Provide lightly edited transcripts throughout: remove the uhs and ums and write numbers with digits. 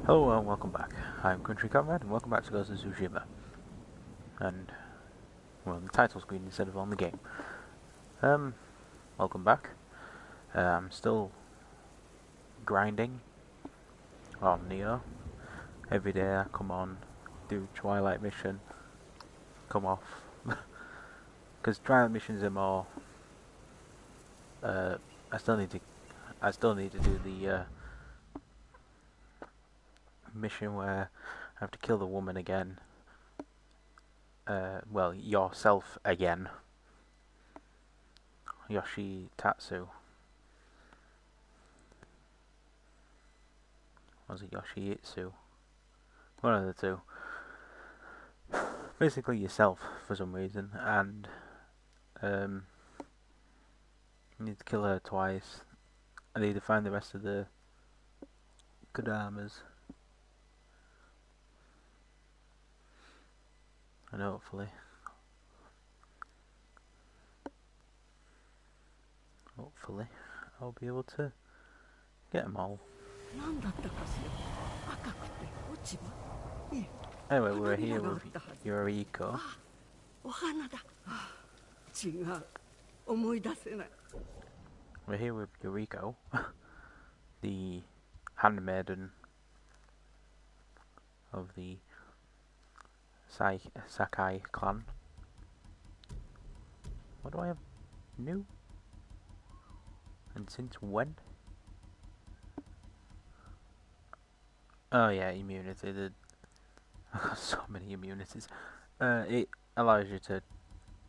Hello and welcome back. I'm Country Comrade and welcome back to Ghost of Tsushima. And, well, the title screen instead of on the game. Welcome back. I'm still grinding on Neo. Every day I come on, do Twilight mission, come off. Because Twilight missions are more... I still need to do the mission where I have to kill the woman again. Well, yourself again. Yoshitatsu. Was it Yoshitsu? One of the two. Basically yourself for some reason, and you need to kill her twice. I need to find the rest of the Kodamas. And hopefully I'll be able to get them all. Anyway, we're here with Yuriko. We're here with Yuriko, the handmaiden of the Sakai clan. What do I have? New? And since when? Oh yeah, immunity. I've got so many immunities. It allows you to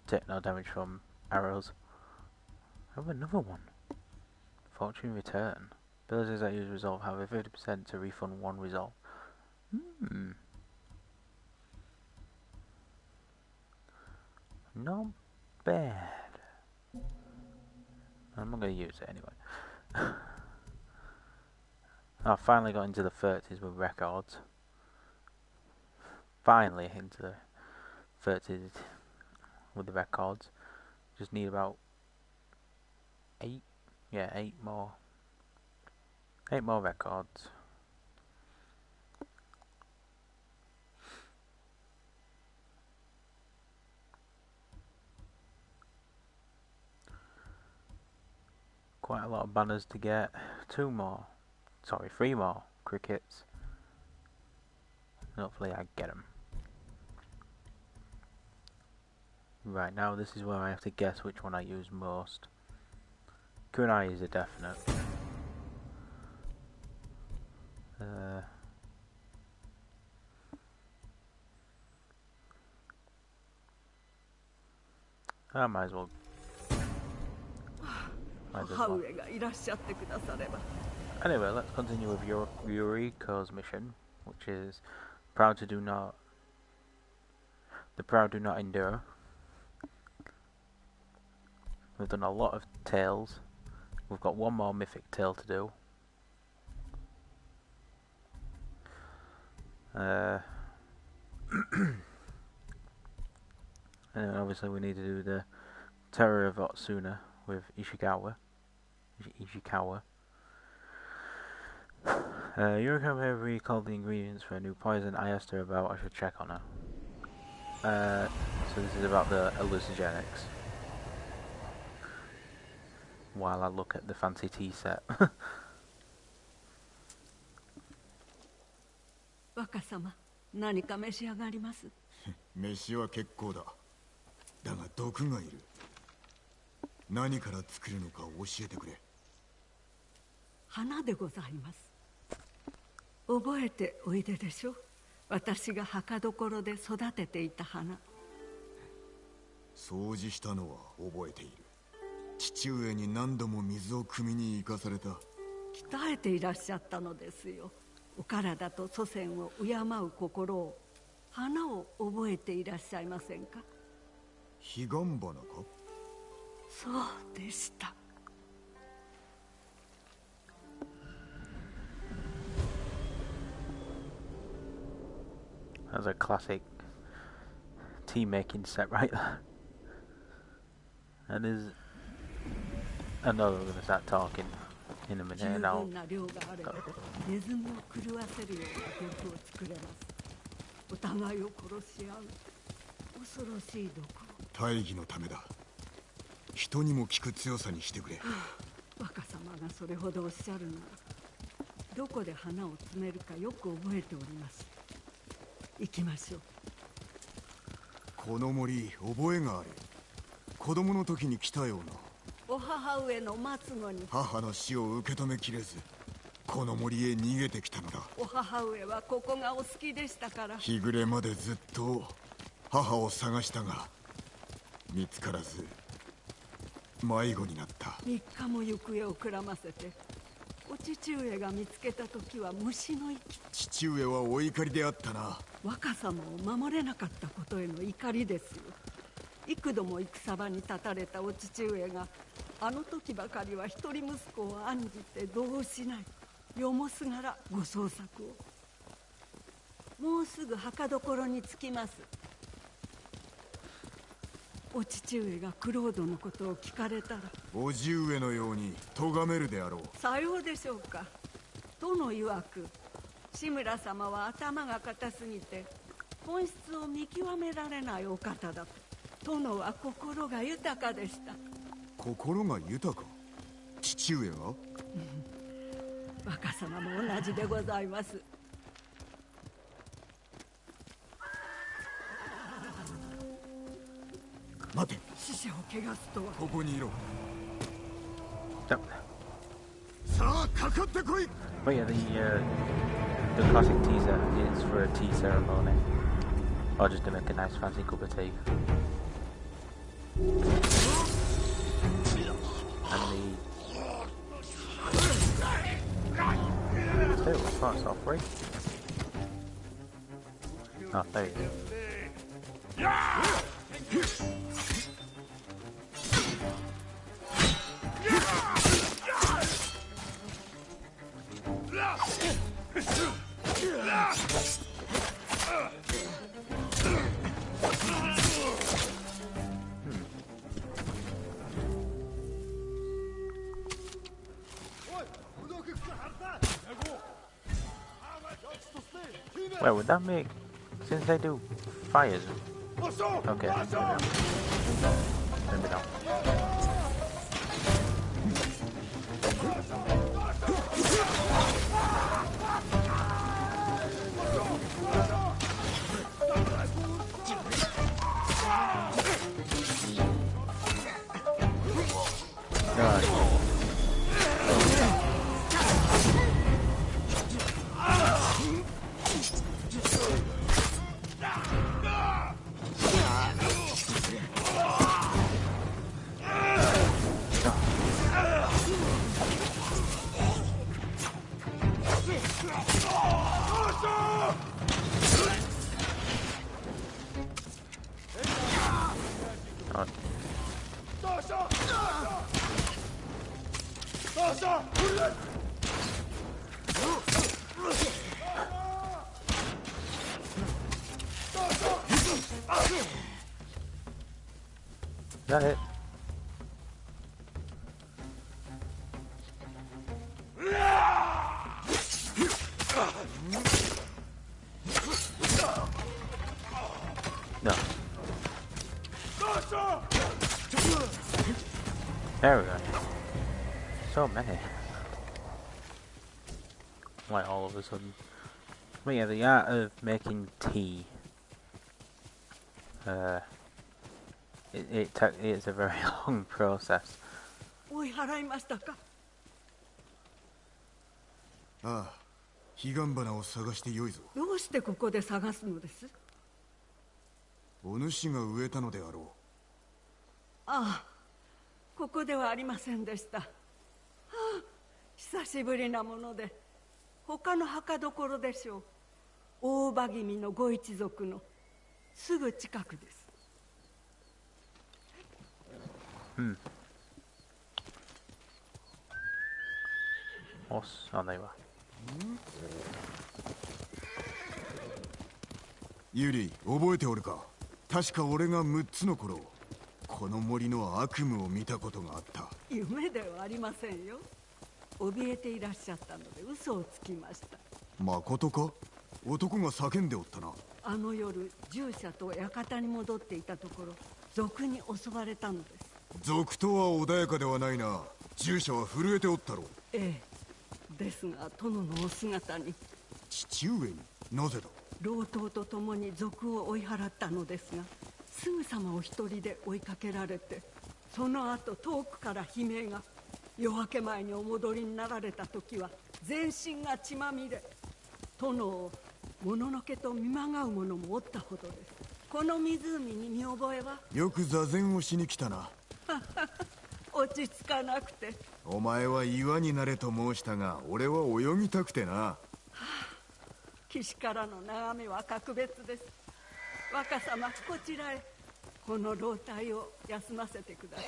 take no damage from arrows. I have another one. Fortune return. Abilities that use resolve have a 50% to refund one resolve. Not bad. I'm not going to use it anyway. I finally got into the 30s with records. Finally into the 30s with the records. Just need about 8 more. 8 more records. Quite a lot of banners to get. 3 more crickets. Hopefully I get them. Right, now this is where I have to guess which one I use most. Kunai is a definite. I might as well. Anyway, let's continue with Yuriko's mission, which is the proud do not endure. We've done a lot of tales. We've got one more mythic tale to do. And obviously we need to do the Terror of Otsuna with Ishikawa. Yuriko may have recalled the ingredients for a new poison I asked her about. I should check on her. So this is about the hallucinogenics. While I look at the fancy tea set. 若様、何か召し上がります。飯は結構だ。だが毒がいる。何から作るのか教えてくれ。花でございます。覚えておいででしょ。私が墓所で育てていた花。掃除したのは覚えている。父上に何度も水を汲みに行かされた。鍛えていらっしゃったのですよ。お体と祖先を敬う心を、花を覚えていらっしゃいませんか。彼岸花か。そうでした。That's a classic tea making set right there. And there's... I know we're going to start talking. in a 十 minute, and I'll 分な量があれば go. ネズミを狂わせるような毒を作れます。お互いを殺し合う恐ろしい毒を。大義のためだ。人にも効く強さにしてくれ。若様がそれほどおっしゃるなら、どこで花を詰めるかよく覚えております。行きましょう。この森覚えがある。子供の時に来たような。お母上の末後に母の死を受け止めきれず、この森へ逃げてきたのだ。お母上はここがお好きでしたから。日暮れまでずっと母を探したが見つからず迷子になった。3日も行方をくらませて、お父上が見つけた時は虫の息。父上はお怒りであったな。若様を守れなかったことへの怒りですよ。幾度も戦場に立たれたお父上が、あの時ばかりは一人息子を案じてどうしない。よもすがらご捜索を。もうすぐ墓所に着きます。お父上がクロードのことを聞かれたら、叔父上のように咎めるであろう。さようでしょうか。殿曰く、志村様は頭が固すぎて本質を見極められないお方だと。殿は心が豊かでした。心が豊か？父上が？若様も同じでございます。待て。死者を汚すとは。ここにいろ。 Yep. さあかかってこい。 But yeah, the classic teaser is for a tea ceremony, or just to make a nice fancy cup of tea. And the starts off right. Oh, there you go. Well, would that make, since they do fires? Okay, maybe not. Maybe not. God. Is that it? No. There we go. So many. Like all of a sudden. But yeah, the art of making tea. It's a very long process. 追い払いましたか。ああ、彼岸花を探してよいぞ。どうしてここで探すのです？お主が植えたのであろう。ああ、ここではありませんでした。はあ、久しぶりなもので、他の墓所でしょう。大場君のご一族のすぐ近くです。Oh, there you are. ユリ、覚えておるか。確か俺が6つの頃、この森の悪夢を見たことがあった。夢ではありませんよ。怯えていらっしゃったので嘘をつきました。まことか？男が叫んでおったな。あの夜従者と館に戻っていたところ賊に襲われたのです。賊とは穏やかではないな。従者は震えておったろう。ええ、ですが殿のお姿に。父上に？なぜだ？老頭と共に賊を追い払ったのですが、すぐさまお一人で追いかけられて、その後遠くから悲鳴が。夜明け前にお戻りになられた時は全身が血まみれ。殿をもののけと見まがう者もおったほどです。この湖に見覚えは？よく座禅をしに来たな。落ち着かなくて。お前は岩になれと申したが、俺は泳ぎたくてな。岸からの眺めは格別です。若様、こちらへ。この老体を休ませてください。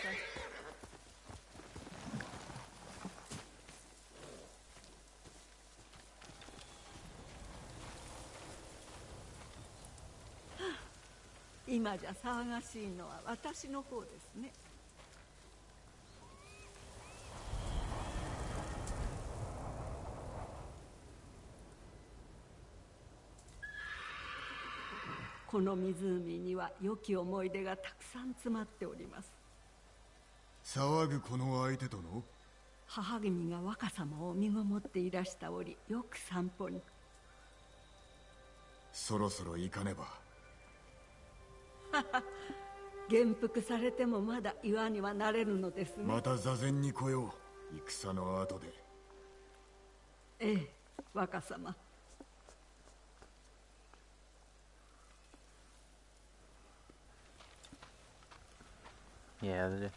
今じゃ騒がしいのは私の方ですね。この湖には良き思い出がたくさん詰まっております。騒ぐこの相手との？母君が若様を身ごもっていらした折、よく散歩に。そろそろ行かねば。元服されてもまだ岩にはなれるのですね。また座禅に来よう。戦の後で。ええ、若様。Yeah, the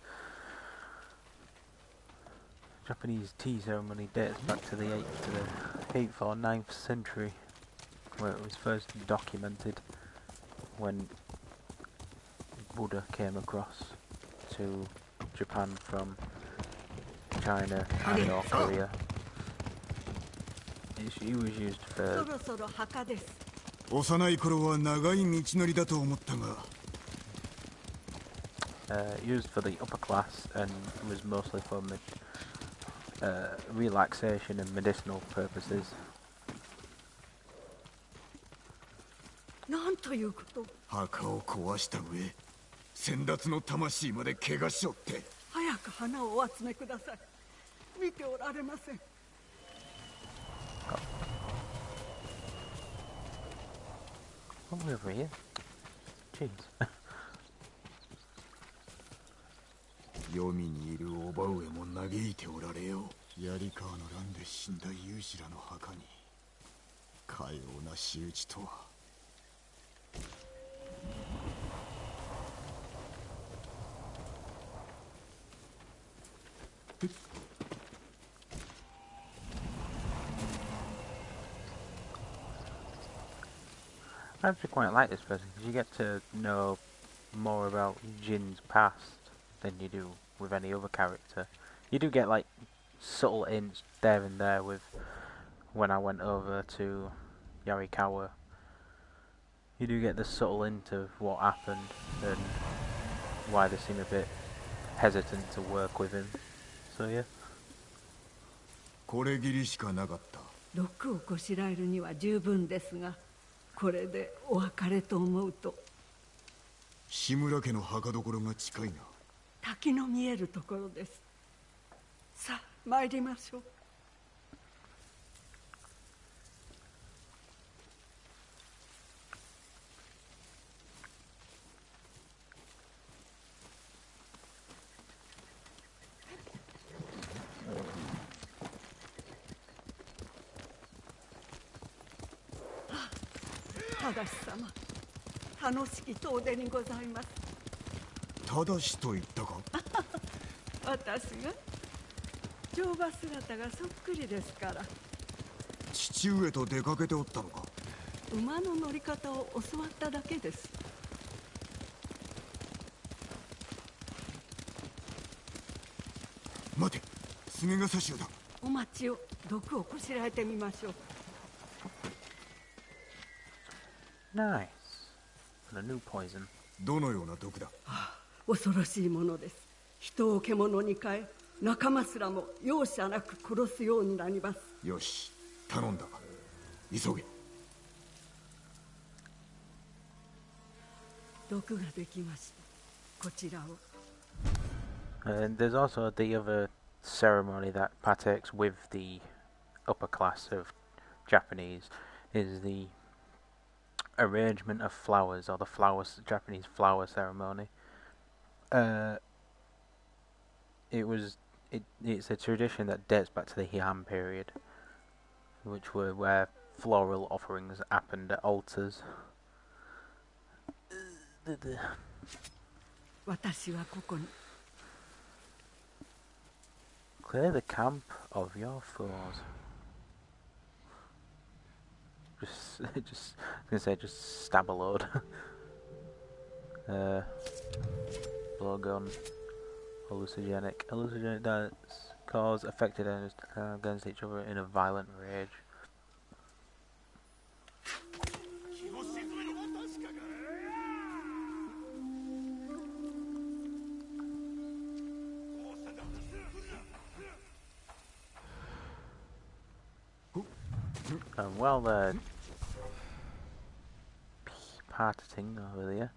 Japanese tea ceremony dates back to the 8th or 9th century, where it was first documented when Buddha came across to Japan from China and North Korea. It was used そ for ろそろ墓です。幼い頃は長い道のりだと思ったが。used for the upper class and was mostly for relaxation and medicinal purposes. なんということ。墓を壊した上、先達の魂まで怪我しおって。早く花をお集めください。見ておられません。Oh, we're over here. Jeez. 黄泉にいる叔母上も嘆いておられよう。槍川の乱で死んだ勇士らの墓にかような仕打ちとは。I actually quite like this person because you get to know more about Jin's past than you do with any other character. You do get like subtle hints there and there with when I went over to Yarikawa. You do get the subtle hint of what happened and why they seem a bit hesitant to work with him. So yeah. これぎりしかなかった。毒をこしらえるには十分ですが、これでお別れと思うと。志村家の墓所が近いな。滝の見えるところです。さあ参りましょう。正様、楽しき遠出にございます。ただしと言ったか？私が乗馬姿がそっくりですから。父上と出かけておったのか？馬の乗り方を教わっただけです。待て、菅笠衆だ。お待ちを。毒をこしらえてみましょう。Nice. And a new poison. どのような毒だ？恐ろしいものです。人を獣に変え、仲間すらも容赦なく殺すようになります。よし、頼んだ。急げ。毒ができました。こちらを。And there's also the other ceremony that partakes with the upper class of Japanese, is the arrangement of flowers, or the Japanese flower ceremony. It's a tradition that dates back to the Heian period, which were where floral offerings happened at altars. Clear the camp of your foes. Just stab a load. Blowgun. Hallucinogenic that cause affected enemies against each other in a violent rage. And while they're parting over there,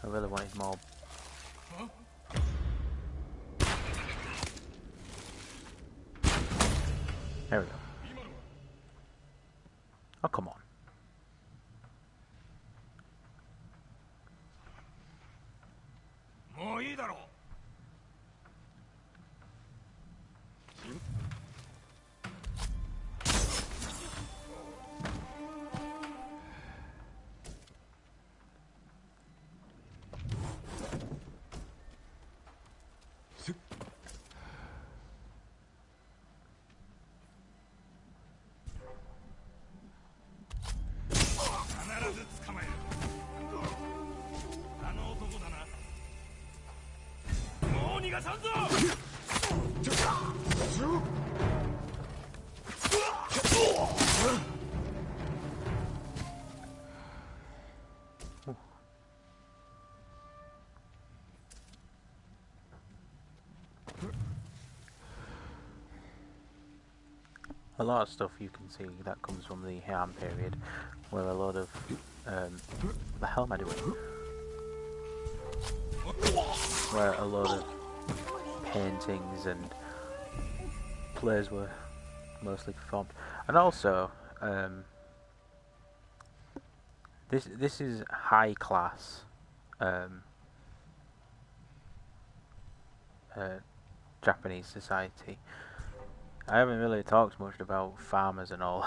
I really wanted more. There we go. Oh, come on. A lot of stuff you can see that comes from the Heian period, where a lot of the hell am I doing? Where a lot of paintings and plays were mostly performed, and also this is high class Japanese society. I haven't really talked much about farmers and all.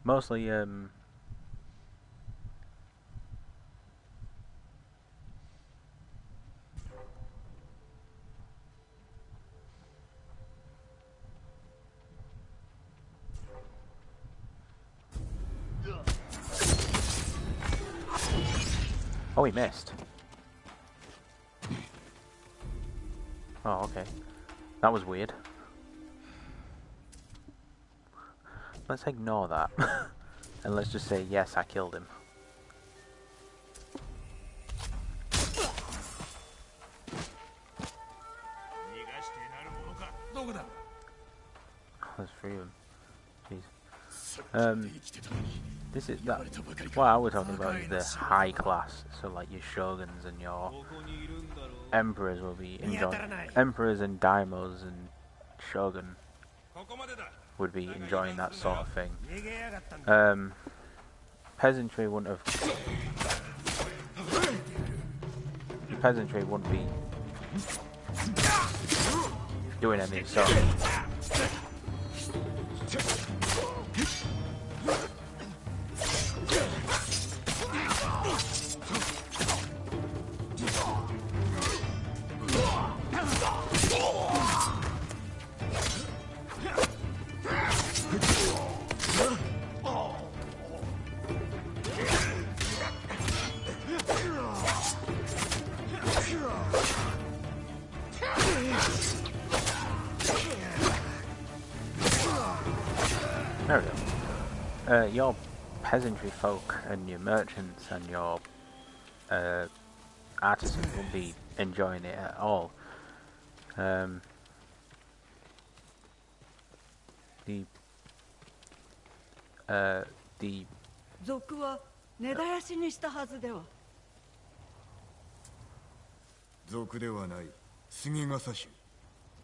Mostly oh, he missed. Oh, okay. That was weird. Let's ignore that. And let's just say, yes, I killed him. There's three of them. Jeez. This is that. What I was talking about is the high class. So like your shoguns and your emperors will be enjoying. Emperors and daimos and shogun would be enjoying that sort of thing. Peasantry wouldn't have. Peasantry wouldn't be doing any sort of. Your peasantry folk and your merchants and your artisans won't be enjoying it at all. Um, the 賊は根絶やしにしたはずでは。賊ではない。杉笠種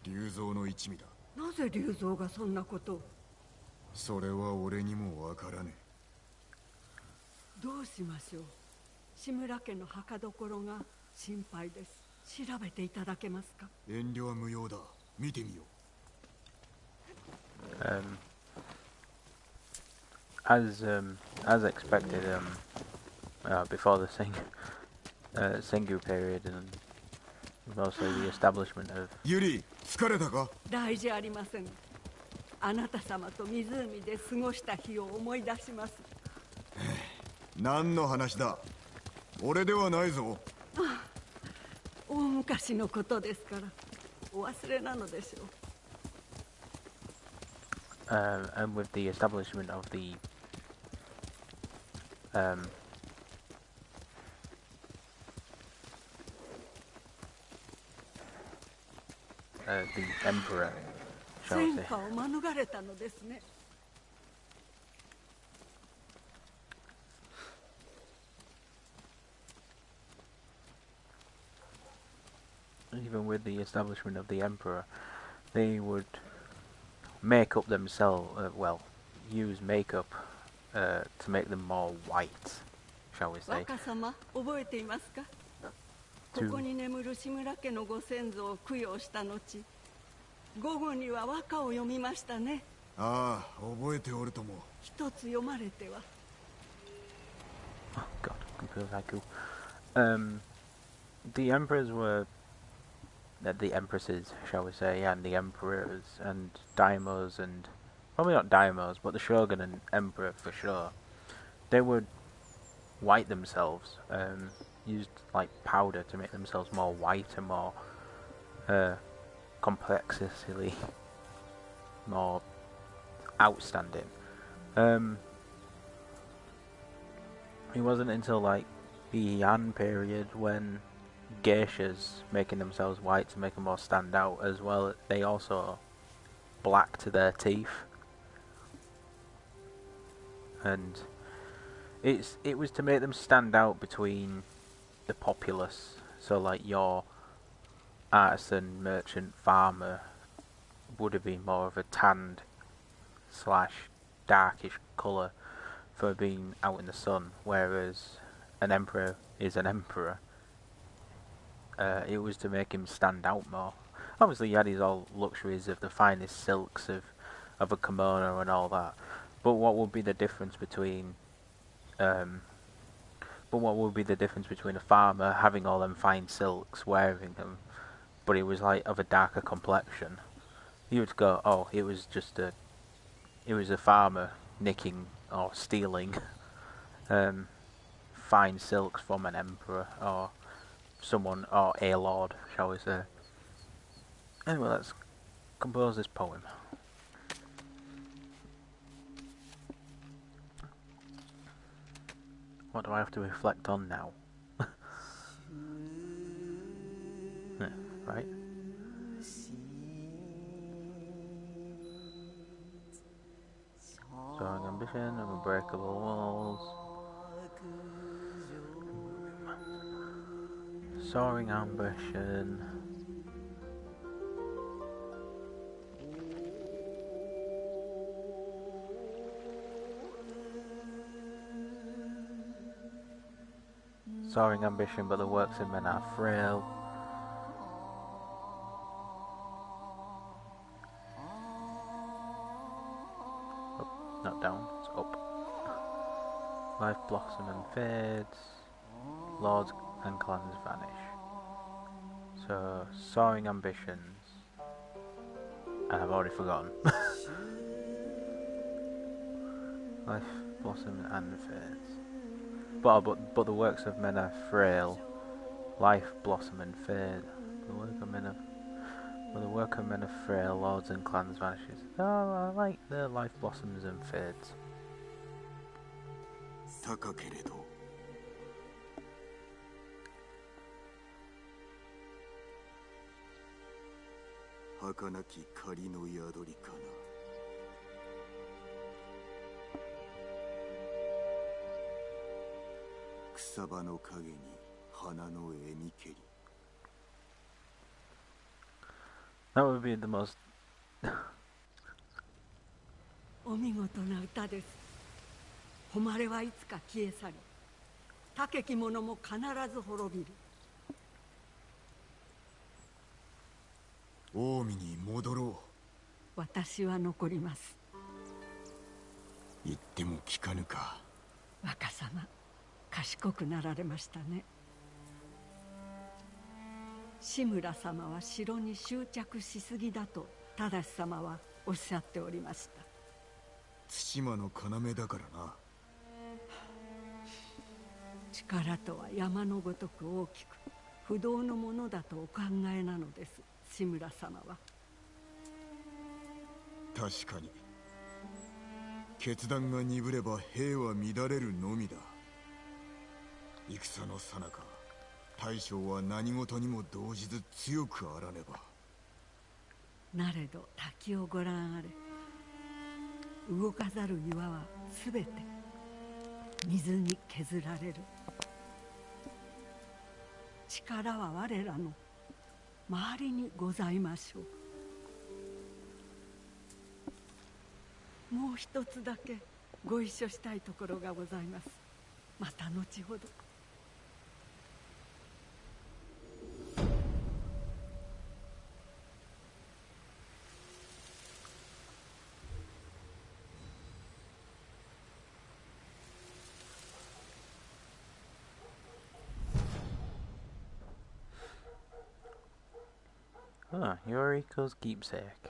龍蔵の一味だ。なぜ龍蔵がそんなことを。それは俺にもわからねえ。どうしましょう。志村家の墓所が心配です。調べていただけますか。遠慮は無用だ。見てみよう。As expected, before the Sengu period and mostly the establishment of ユリ、疲れたか？大事ありません。あなた様と湖で過ごした日を思い出します。何の話だ？俺ではないぞ。大昔のことですからお忘れなのでしょう。And with the establishment of the emperor, shall we say. 戦火を免れたのですね。Even with the establishment of the emperor, they would make up themselves, use makeup to make them more white, shall we say. 若様、覚えていますか？ここに眠る志村家のご先祖を供養した後、午後には和歌を読みましたね。ああ、覚えておるとも。一つ読まれては。Oh God, computer haiku. The emperors were, the empresses, shall we say, and the emperors and daimos and probably not daimos, but the shogun and emperor for sure. They would white themselves. Used like powder to make themselves more white and more complexly more outstanding. It wasn't until like the Heian period when geishas making themselves white to make them more stand out as well. They also blacked their teeth, and it was to make them stand out between the populace. So like your artisan, merchant, farmer would have been more of a tanned / darkish colour for being out in the sun, whereas an emperor is an emperor. It was to make him stand out more. Obviously he had his all luxuries of the finest silks of a kimono and all that, but what would be the difference between a farmer having all them fine silks, wearing them, but it was like of a darker complexion? You would go, oh, it was a farmer nicking or stealing fine silks from an emperor or someone, or a lord, shall we say. Anyway, let's compose this poem. What do I have to reflect on now? Yeah, right? Soaring ambition of unbreakable walls. Soaring ambition. Soaring ambition, but the works of men are frail. Up, not down, it's up. Life blossom and fades. Lords and clans vanish. So, soaring ambitions. And I've already forgotten. Life blossom and fades. But the works of men are frail. Life blossom and fade. The work of men are frail. Lords and clans vanishes. Oh, I like the life blossoms and fades. 高けれど儚き仮の宿りかな。草場の影に花の絵にけり。 That would be the most. お見事な歌です。誉れはいつか消え去り、高き者も必ず滅びる。近江に戻ろう。私は残ります。言っても聞かぬか。若様、賢くなられましたね。志村様は城に執着しすぎだと正様はおっしゃっておりました。対馬の要だからな。力とは山のごとく大きく不動のものだとお考えなのです、志村様は。確かに決断が鈍れば兵は乱れるのみだ。戦の最中大将は何事にも動じず強くあらねば。なれど滝をご覧あれ。動かざる岩はすべて水に削られる。力は我らの周りにございましょう。もう一つだけご一緒したいところがございます。また後ほど。Ah, Yuriko's keepsake.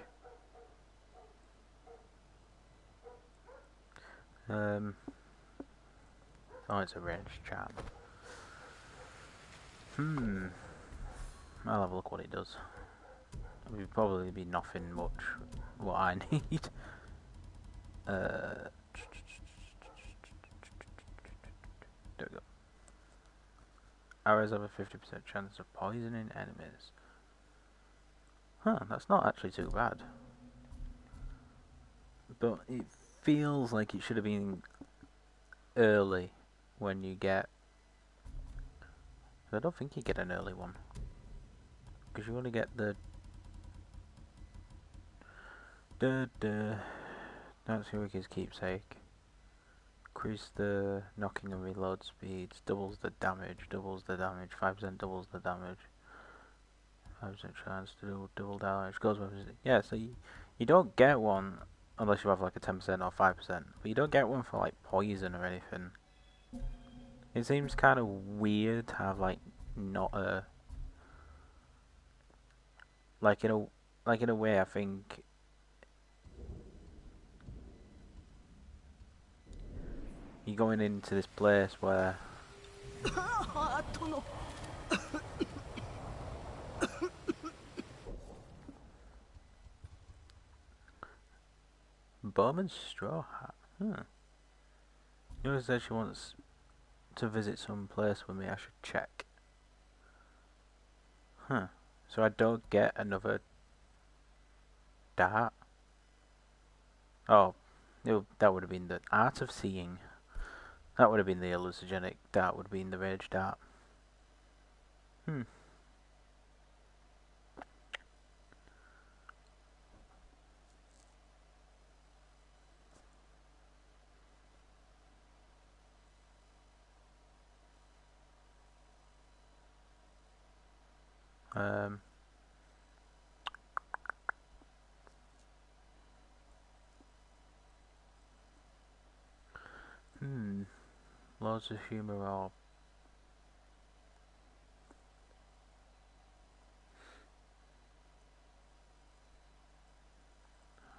Oh, it's a ranged charm. I'll have a look what it does. It would probably be nothing much what I need. There we go. Arrows have a 50% chance of poisoning enemies. Huh, that's not actually too bad. But it feels like it should have been early when you get... I don't think you get an early one. Because you only get the... That's Yuriko's keepsake. Increase the knocking and reload speeds, doubles the damage, 5% doubles the damage. 5% chance to do double damage, goes with it. Yeah, so you don't get one unless you have like a 10% or 5%, but you don't get one for like poison or anything. It seems kind of weird to have like not a... Like in a way I think... You're going into this place where... Bowman's straw hat. Yuri says she wants to visit some place with me. I should check. So I don't get another dart. Oh, that would have been the art of seeing. That would have been the hallucinogenic dart. Would have been the rage dart. Lord Shimura.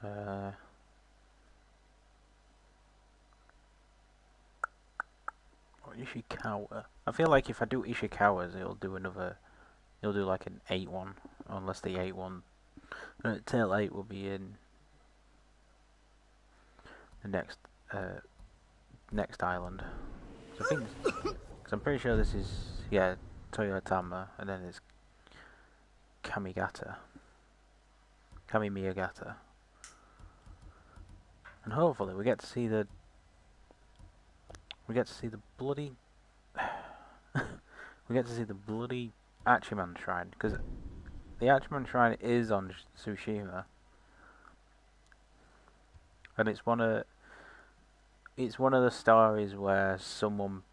Or Ishikawa. I feel like if I do Ishikawa's, it'll do like an 8-1, unless the 8-1, tail 8 will be in the next island. I think, because I'm pretty sure this is, yeah, Toyotama, and then it's Kamimiyagata. And hopefully we get to see the bloody we get to see the bloody Archimon Shrine, because the Archimon Shrine is on Tsushima, and it's one of the stories where someone,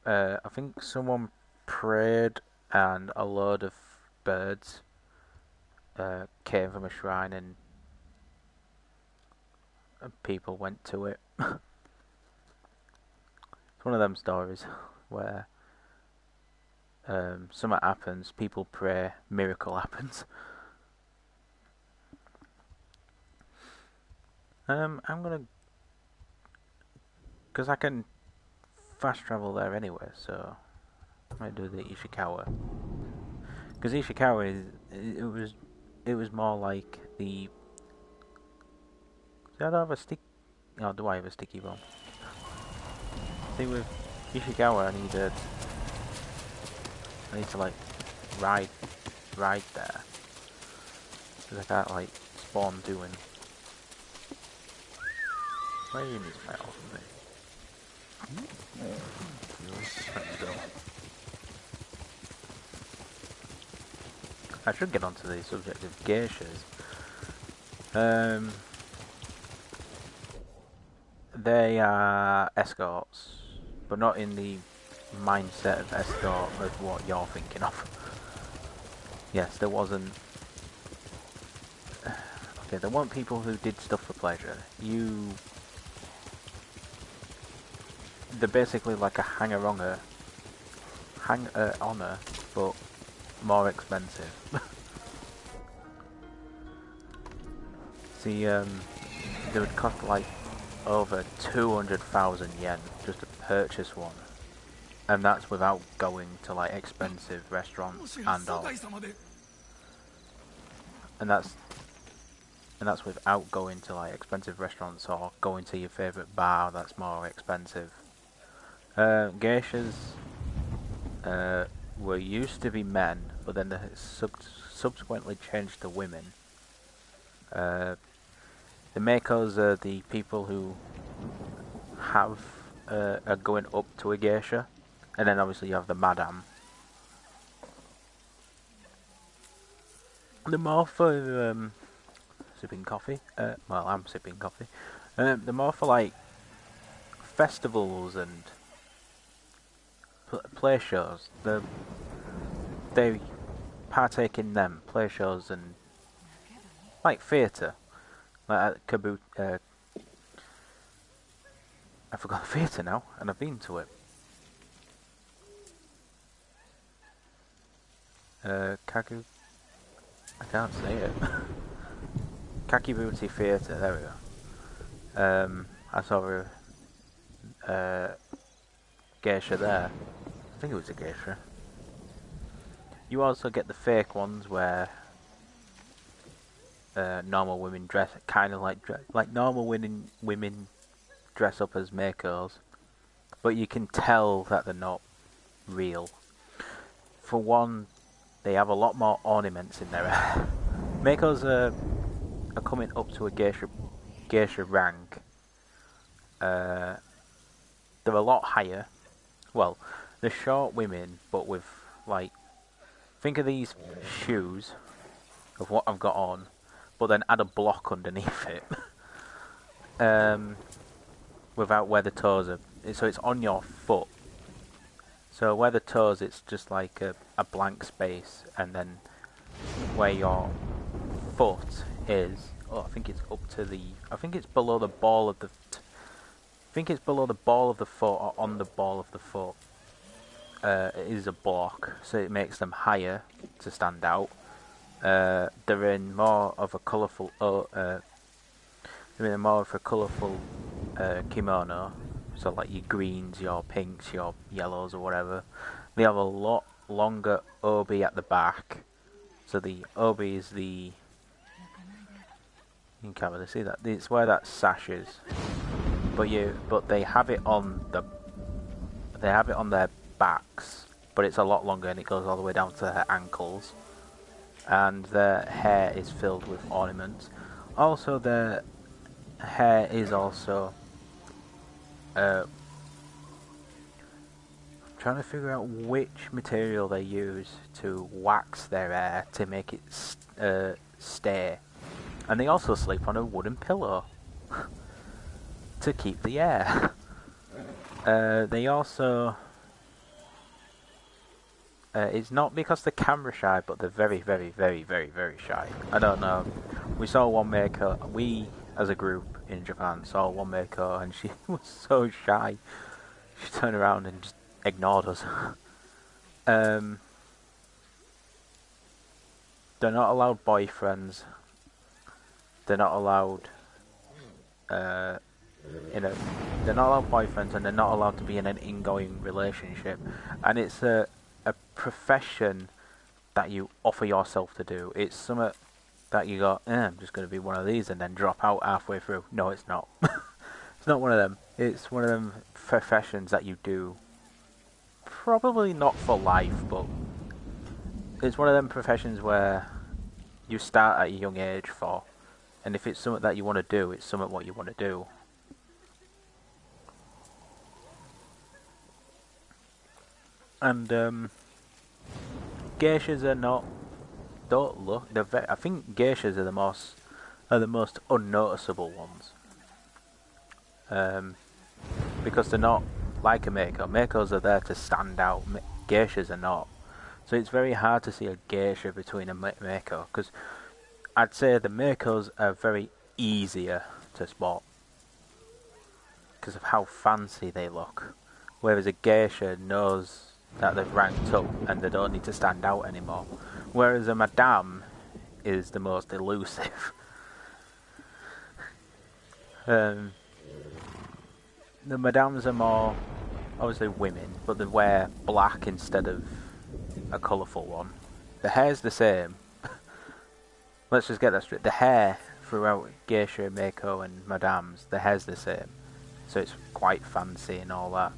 I think someone prayed and a load of birds came from a shrine and people went to it. It's one of them stories where something happens, people pray, miracle happens. I'm gonna, because I can fast travel there anyway, so I might do the Ishikawa. Because Ishikawa it was more like the. Do I have a stick? Oh, do I have a sticky bomb? See, with Ishikawa, I need to like ride there, because I can't like spawn doing. Where you need my ultimate? I should get onto the subject of geishas. They are escorts, but not in the mindset of escort of what you're thinking of. Yes, there wasn't. Okay, there weren't people who did stuff for pleasure. They're basically like a hanger-oner, but more expensive. See, they would cost like over 200,000 yen just to purchase one, and that's without going to like expensive restaurants and all. And that's without going to like expensive restaurants or going to your favourite bar that's more expensive. Geishas were used to be men, but then they subsequently changed to women. The Makos are the people who are going up to a geisha, and then obviously you have the madam. The more for sipping coffee. Well, I'm sipping coffee. The more for like festivals and play shows. They partake in them play shows and like theatre. Like at I forgot the theatre now, and I've been to it. Kaku. I can't say it. Kakibuchi Theatre. There we go. I saw a geisha there. I think it was a geisha. You also get the fake ones where normal women dress kind of like normal women dress up as makos, but you can tell that they're not real. For one, they have a lot more ornaments in their hair. Makos are coming up to a geisha rank. They're a lot higher. Well, they're short women, but with like, think of these shoes of what I've got on, but then add a block underneath it. Without where the toes are, so it's on your foot. So where the toes, it's just like a blank space, and then where your foot is, I think it's up to I think it's below the ball of the. I think it's below the ball of the foot or on the ball of the foot. It is a block, so it makes them higher to stand out. They're in more of a colourful. They're in more of a colourful kimono. So like your greens, your pinks, your yellows, or whatever. They have a lot longer obi at the back. So the obi is the. You can't really see that. It's where that sash is. But they have it on the they have it on their backs, but it's a lot longer and it goes all the way down to their ankles. And their hair is filled with ornaments. Also, their hair is also trying to figure out which material they use to wax their hair to make it stay. And they also sleep on a wooden pillow to keep the air. They also... it's not because they're camera shy, but they're very, very, very, very, very shy. I don't know. We saw one maker, we as a group in Japan saw one maker, and she was so shy. She turned around and just ignored us. They're not allowed boyfriends. They're not allowed, they're not allowed boyfriends, and they're not allowed to be in an ingoing relationship. And it's a profession that you offer yourself to do. It's something that you go, I'm just going to be one of these, and then drop out halfway through. No, it's not. It's not one of them. It's one of them professions that you do. Probably not for life, but it's one of them professions where you start at a young age for. And if it's something that you want to do, it's something what you want to do. And geishas are not. Don't look. I think geishas are the most unnoticeable ones. Because they're not like a Mako. Makos are there to stand out. Geishas are not. So it's very hard to see a geisha between a Mako, because I'd say the Makos are very easier to spot because of how fancy they look, whereas a geisha knows that they've ranked up and they don't need to stand out anymore, whereas a madame is the most elusive. The madames are more obviously women, but they wear black instead of a colourful one. The hair's the same. Let's just get that straight. The hair throughout geisha, Mako and madames, the hair's the same. So it's quite fancy and all that.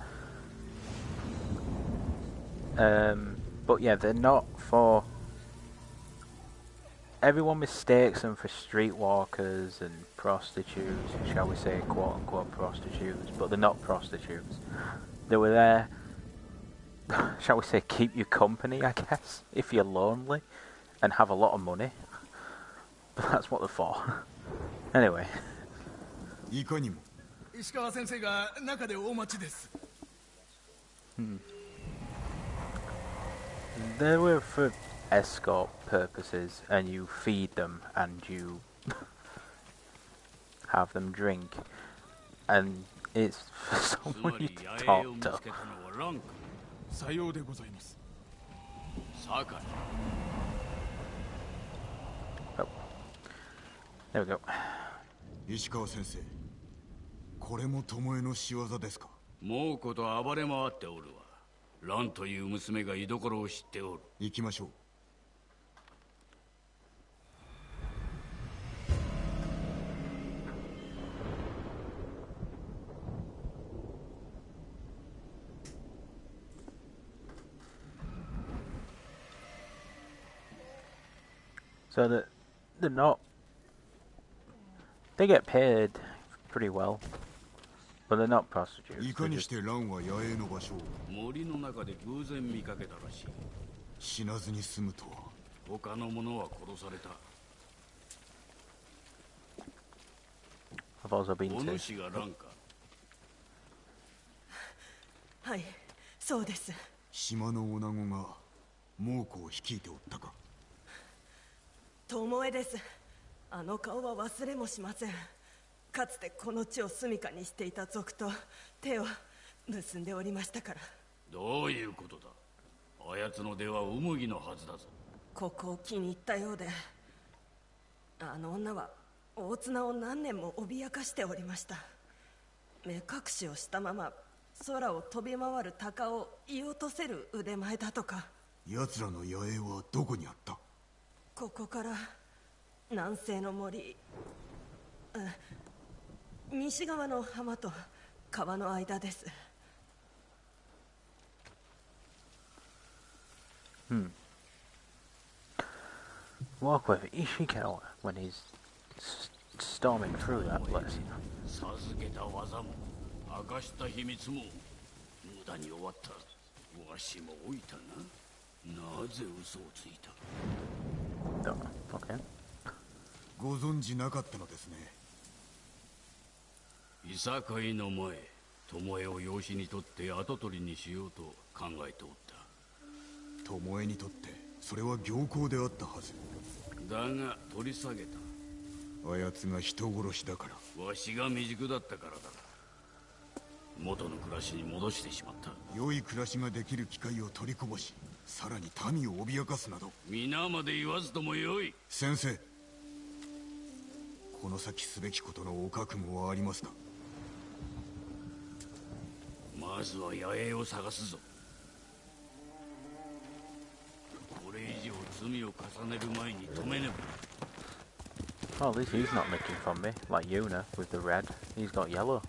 But yeah, they're not for... Everyone mistakes them for streetwalkers and prostitutes, shall we say, quote-unquote prostitutes, but they're not prostitutes. They were there, shall we say, keep you company, I guess, if you're lonely and have a lot of money. But that's what they're for. Anyway. Ishikawa Sensei ga naka de omachi desu. They were for escort purposes, and you feed them and you have them drink, and it's for someone you talk to. Oh. There we go. Ishikawa Sensei, これも巴の仕業ですか? もうこと暴れ回っておるわ。蘭という娘が居所を知っておる。行きましょう。So they're not... They get paid pretty well, but they're not prostitutes. いかにして蘭は野営の場所を森の中で偶然見かけたらしい。死なずに済むとは。他の者は殺された。 I've also been お to... 主が蘭か。はい、そうです。島の女子が猛虎を率いておったか。巴です。あの顔は忘れもしません。かつてこの地を住処にしていた族と手を結んでおりましたから。どういうことだ。あやつの出はウムギのはずだぞ。ここを気に入ったようで、あの女は大綱を何年も脅かしておりました。目隠しをしたまま空を飛び回る鷹を射落とせる腕前だとか。奴らの野営はどこにあった？ここから南西の森、西側の浜と川の間です。Hmm. Walk with Ishikawa when he's storming through that place. 授けた技も明かした秘密も無駄に終わった。わしも老いたな。なぜ嘘をついた。 Oh, okay. ご存知なかったのですね。いさかいの前、巴を養子にとって跡取りにしようと考えておった。巴にとってそれは行幸であったはず。だが取り下げた。あやつが人殺しだから。わしが未熟だったからだ。元の暮らしに戻してしまった。良い暮らしができる機会を取りこぼし、さらに民を脅かすなど。皆まで言わずともよい。先生、この先すべきことのお覚悟はありますか。まずは野営を探すぞ。これ以上罪を重ねる前に止めねば。 Well, at least he's not making fun of me, like Yuna with the red. He's got yellow.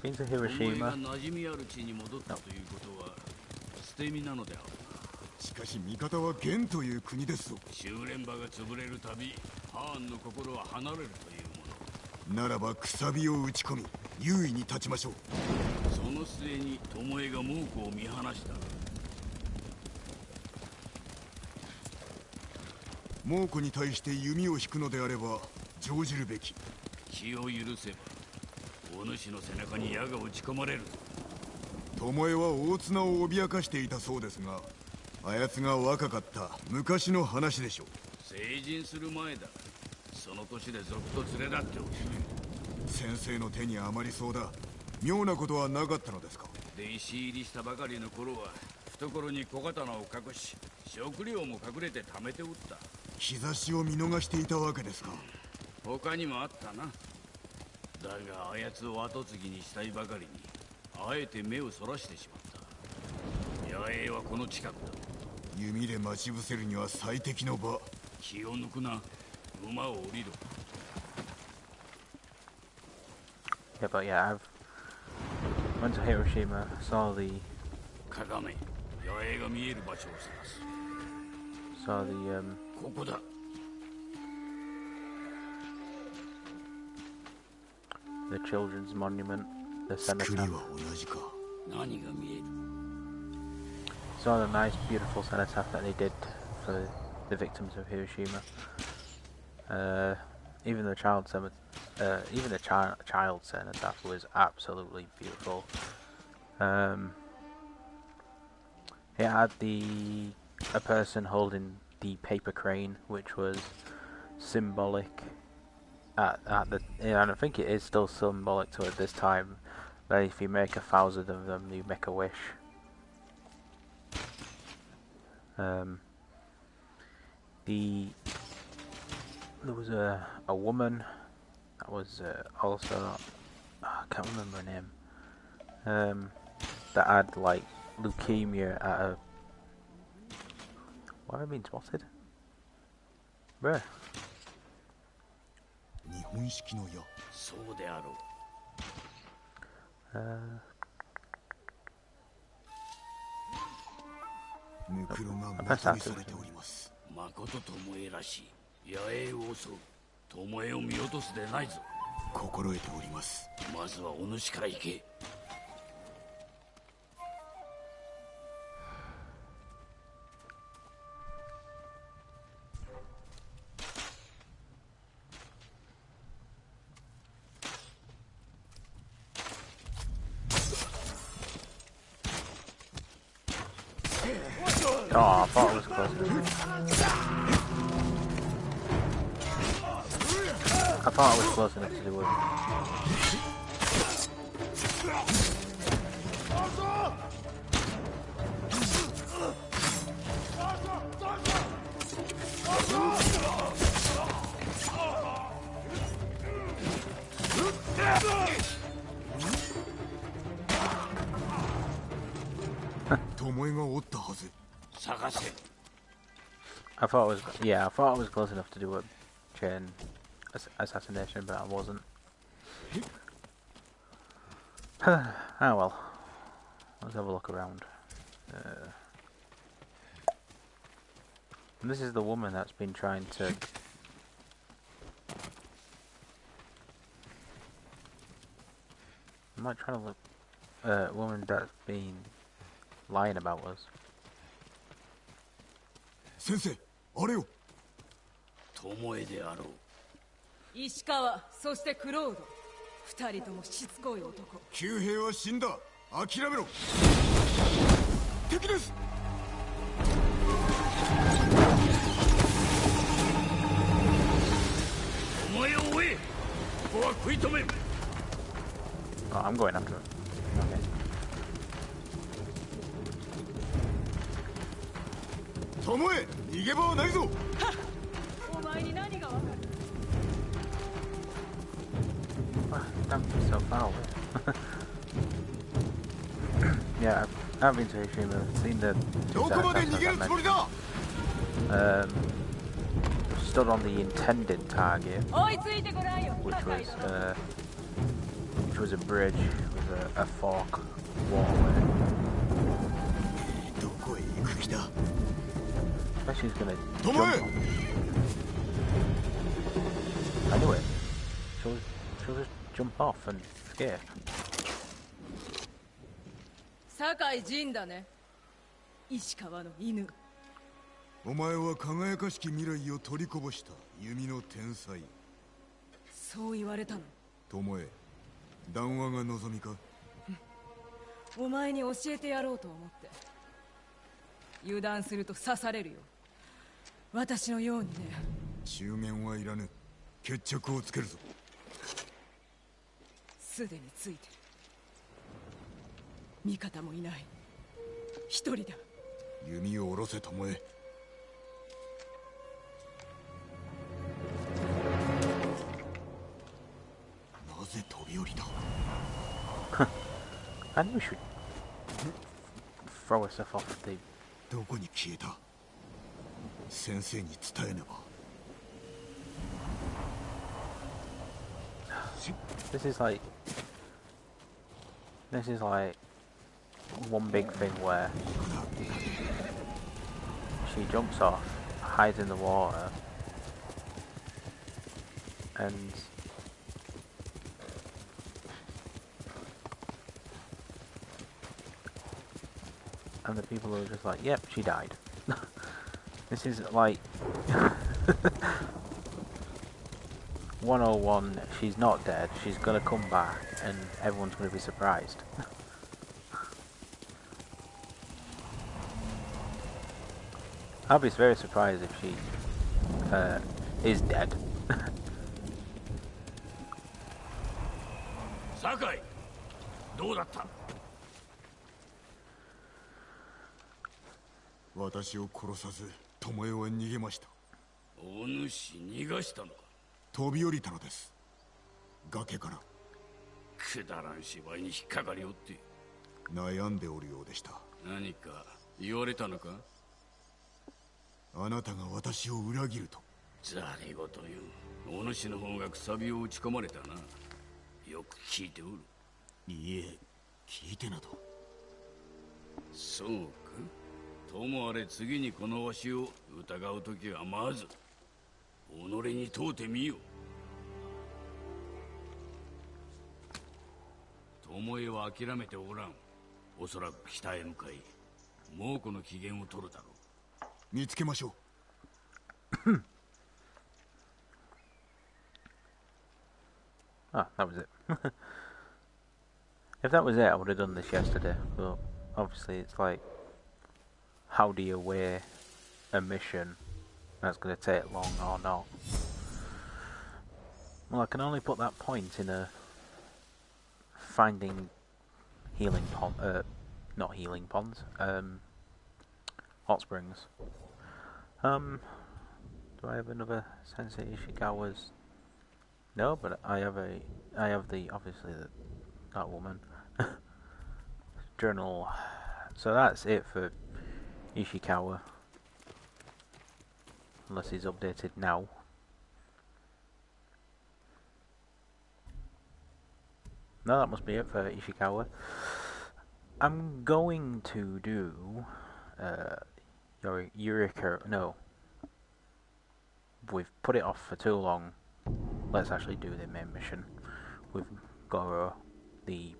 Been to Hiroshima. 馴染みある地に戻ったということは捨て身なのであろう。しかし味方は元という国ですぞ。修練場が潰れるたび、ハーンの心は離れるというもの。ならばくさびを打ち込み、優位に立ちましょう。その末に巴が猛虎を見放した。猛虎に対して弓を引くのであれば乗じるべき。気を許せばお主の背中に矢が撃ち込まれる。巴は大綱を脅かしていたそうですが、あやつが若かった昔の話でしょう。成人する前だ。その年で賊と連れ立っておる。先生の手に余りそうだ。妙なことはなかったのですか。弟子入りしたばかりの頃は懐に小刀を隠し、食料も隠れて貯めておった。兆しを見逃していたわけですか。他にもあったな。だがあやつを後継ぎにしたいばかりにあえて目をそらしてしまった。野営はこの近くだ。弓で待ち伏せるには最適の場。気を抜くな。馬を降りろ。 Yeah, but yeah, I've went to Hiroshima, saw the かがめ、野営が見える場所を探す。 saw the ここだ。 the children's monument, the 作り cenotaph. は同じか。何が見える。 Saw the nice, beautiful cenotaph that they did for the victims of Hiroshima. Even the child cenotaph was absolutely beautiful. It had a person holding the paper crane, which was symbolic and I think it is still symbolic to at this time that if you make 1,000 of them, you make a wish. There was a woman that was also, I can't remember her name, that had like leukemia at a, why have I been spotted? Bruh. 日本式の矢。そうであろう。ムクロが元にされております。まこと巴らしい。野営を襲う。巴を見落とすでないぞ。心得ております。まずはお主から行け。Oh, I thought it was close enough. I thought it was close enough to do it. I thought it was, yeah, I thought it was close enough to do a chain assassination, but I wasn't. Ah well. Let's have a look around. And this is the woman that's been trying to... I'm not trying to look... woman that's been lying about us. Sensei, あれよ。巴であろう。石川、そしてクロード。二人ともしつこい男。旧兵は死んだ。諦めろ。敵です。お前を追え。ここは食い止めん。 Oh, I'm going after him. Okay. 巴、逃げ場はないぞ。お前に何がわかる？ Don't be so far away. Yeah, I've been to Tsushima, seen the... どこまで逃げるつもりだ。Stood on the intended target, 追いついてごらんよ。 which was a bridge with a fork waterway. どこへ行く気だ。 I bet she's gonna jump Tomoe! off. I knew it. She'll just jump off and escape. 酒井仁だね。石川の犬。お前は輝かしき未来を取りこぼした弓の天才。そう言われたの。巴、談話が望みか。お前に教えてやろうと思って。油断すると刺されるよ。私のようにね。中言はいらぬ。決着をつけるぞ。すでについてる。味方もいない。一人だ。弓を下ろせ、巴。なぜ飛び降りた。I knew she would throw herself off the... どこに消えた。先生に伝えねば。This is like one big thing where she jumps off, hides in the water, and the people are just like, yep, she died. This is like 101, she's not dead, she's gonna come back and everyone's gonna be surprised. I'll be very surprised if she is dead. 酒井、どうだった？私を殺さず、巴は逃げました。お主逃がしたのか？飛び降りたのです。崖から。くだらん芝居に引っかかりおって。悩んでおるようでした。何か言われたのか？あなたが私を裏切ると。ざりごと言う。お主の方がくさびを打ち込まれたな。よく聞いておる。いえ、聞いてなど。そうか。ともあれ次にこのわしを疑うときはまず己に問うてみよ。巴は諦めておらん。おそらく北へ向かい猛虎の機嫌を取るだろう。見つけましょう。Ah, that was it. If that was it, I would have done this yesterday. But obviously, it's like, how do you weigh a mission that's going to take long or not? Well, I can only put that point in a finding healing pond, not healing ponds, hot springs. Do I have another Sensei Ishikawa's? No, but I have obviously that woman journal. So that's it for Ishikawa, unless he's updated now. No, that must be it for Ishikawa. I'm going to do Yuriko. No, we've put it off for too long. Let's actually do the main mission with Goro, the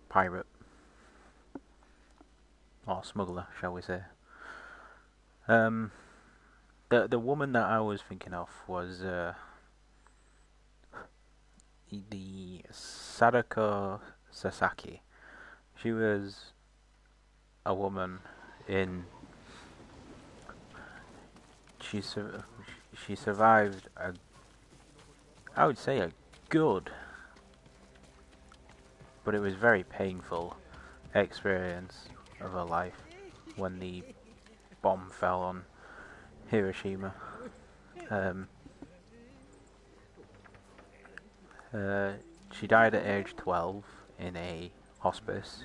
pirate or smuggler, shall we say? The woman that I was thinking of was the Sadako Sasaki. She was a woman in. She survived I would say a good, but it was very painful experience of her life when the bomb fell on Hiroshima. She died at age 12 in a hospice,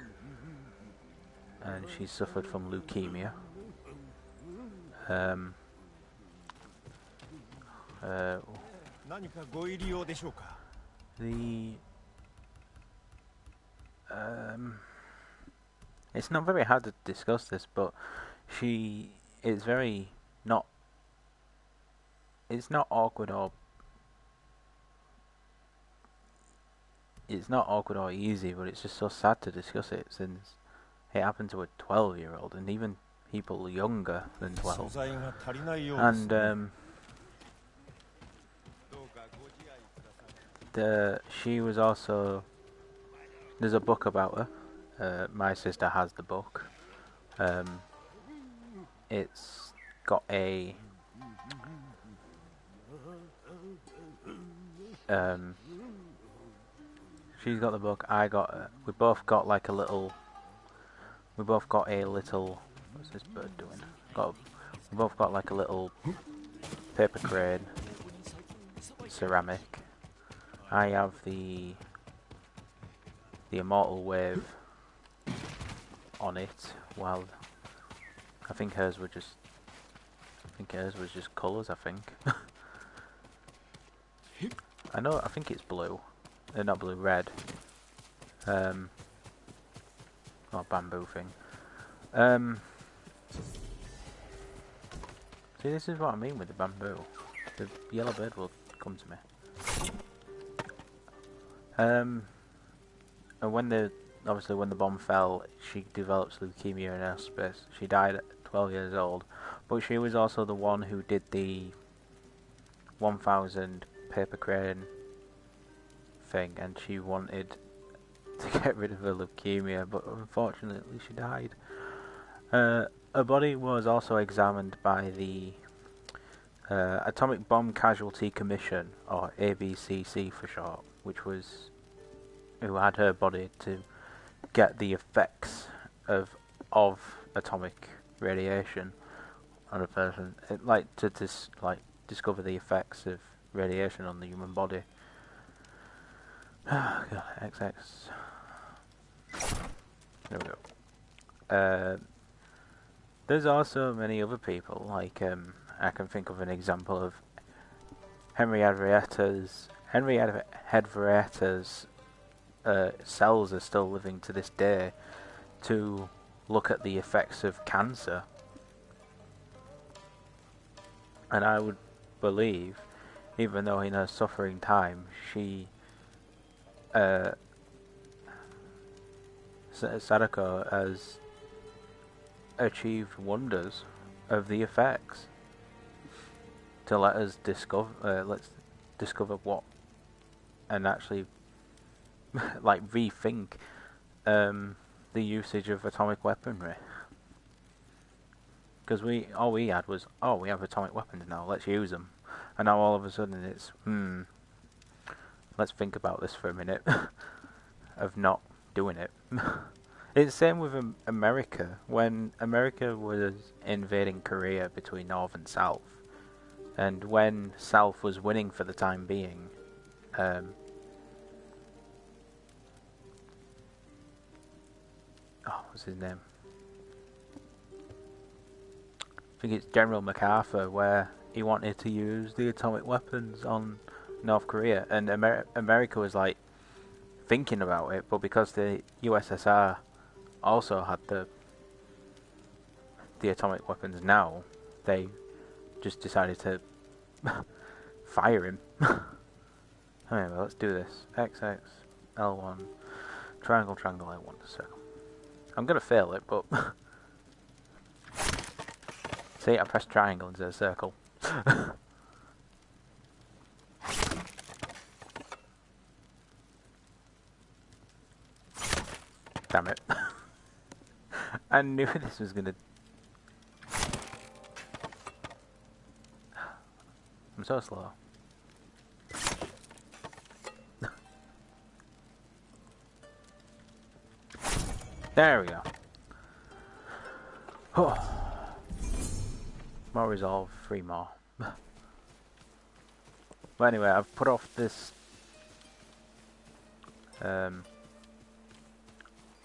and she suffered from leukemia. It's not very hard to discuss this, but she is very not. It's not awkward or. It's not awkward or easy, but it's just so sad to discuss it since it happened to a 12-year-old, and even people younger than 12. And she was also. There's a book about her. My sister has the book. It's got a. She's got the book. I got. We both got like a little. We both got a little. What's this bird doing? We both got like a little paper crane, ceramic. I have the Immortal Wave on it, while I think hers were just. I think hers was just colours. I think. I know. I think it's blue. Not blue, red. Or bamboo thing. See, this is what I mean with the bamboo. The yellow bird will come to me. And when the bomb fell, she develops leukemia in hospice. She died at 12 years old, but she was also the one who did the 1,000 paper crane thing, and she wanted to get rid of her leukemia, but unfortunately she died. Her body was also examined by the Atomic Bomb Casualty Commission, or ABCC for short, who had her body to get the effects of atomic radiation on a person, discover the effects of radiation on the human body. God, XX. There we go. There's also many other people, like I can think of an example of Henrietta's cells are still living to this day to look at the effects of cancer. And I would believe, even though in her suffering time, she Sadako has achieved wonders of the effects to let us discover what, and actually rethink the usage of atomic weaponry. Because all we had was, we have atomic weapons now, let's use them. And now all of a sudden it's, let's think about this for a minute, of not doing it. It's the same with America. When America was invading Korea between North and South, and when South was winning for the time being, what's his name? I think it's General MacArthur, where he wanted to use the atomic weapons on North Korea, and America was like, thinking about it, but because the USSR also had the atomic weapons now, they just decided to fire him. Anyway, let's do this. XX, L1, triangle, triangle, L1, circle. I'm gonna fail it, but see, I pressed triangle instead of circle. Damn it. I knew this was gonna... I'm so slow. There we go. Oh. More resolve, 3 more. But anyway, I've put off this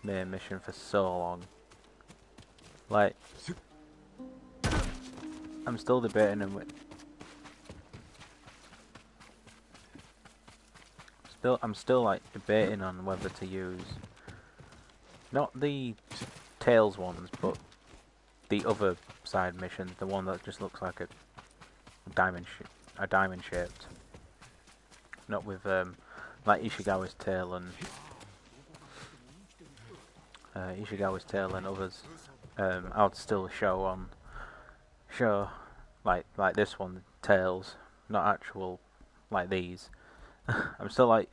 main mission for so long. Like, I'm still debating and I'm still like debating on whether to use not the Tails ones, but the other side mission, the one that just looks like a diamond shaped. Not with like Ishikawa's tail and others. I'll still show like this one, Tails, not actual like these. I'm still like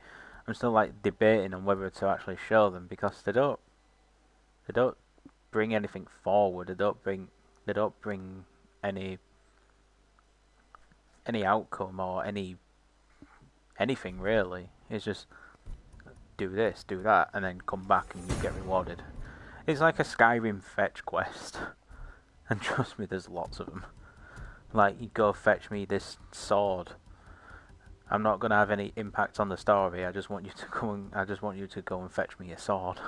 debating on whether to actually show them, because they don't bring anything forward. They don't bring any outcome or anything really. It's just do this, do that, and then come back and you get rewarded. It's like a Skyrim fetch quest, and trust me, there's lots of them. Like, you go fetch me this sword. I'm not gonna have any impact on the story. I just want you to go and fetch me a sword,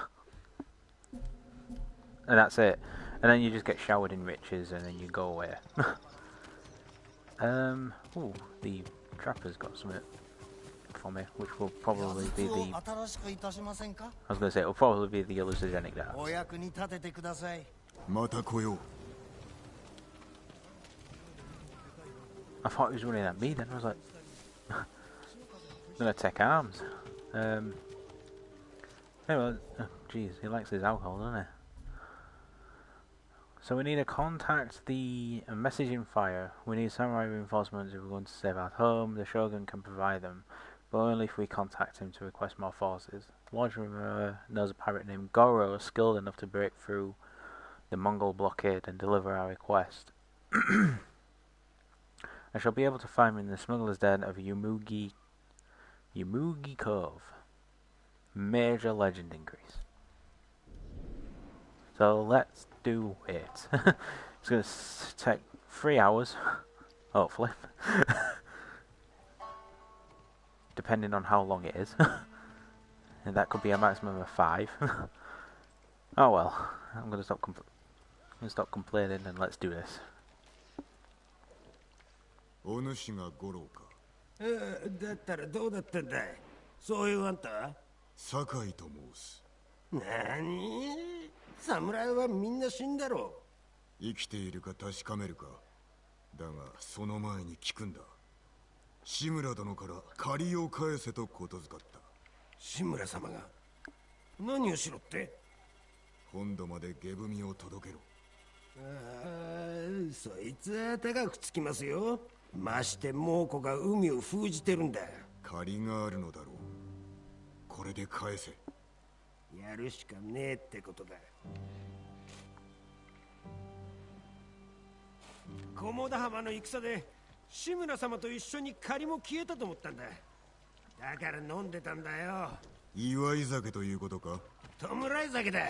and that's it. And then you just get showered in riches, and then you go away. Ooh, the trapper's got something for me, which will probably be the... I was gonna say, it'll probably be the hallucinogenic dance. I thought he was running at me then. I was like, I'm gonna take arms. Anyway, oh, jeez, he likes his alcohol, doesn't he? So we need to contact the messaging fire. We need samurai reinforcements if we're going to save our home. The Shogun can provide them, but only if we contact him to request more forces. Lord Shimura knows a pirate named Goro, skilled enough to break through the Mongol blockade and deliver our request. I shall be able to find him in the smuggler's den of Yumugi Cove. Major legend increase. So let's do it. It's going to take 3 hours, hopefully. Depending on how long it is. And that could be a maximum of 5. Oh well, I'm going to stop complaining and let's do this. お主が五郎か。だったらどうだったんだい。そういうあんた？酒井と申す。なに？侍はみんな死んだろう。生きているか確かめるか。だがその前に聞くんだ。志村殿から借りを返せとことづかった。志村様が何をしろって？本土まで下踏みを届けろ。そいつは高くつきますよ。まして猛虎が海を封じてるんだ。借りがあるのだろう。これで返せ。やるしかねえってことだ。菰田浜の戦で志村様と一緒に借りも消えたと思ったんだ。だから飲んでたんだよ。祝い酒ということか。弔い酒だ。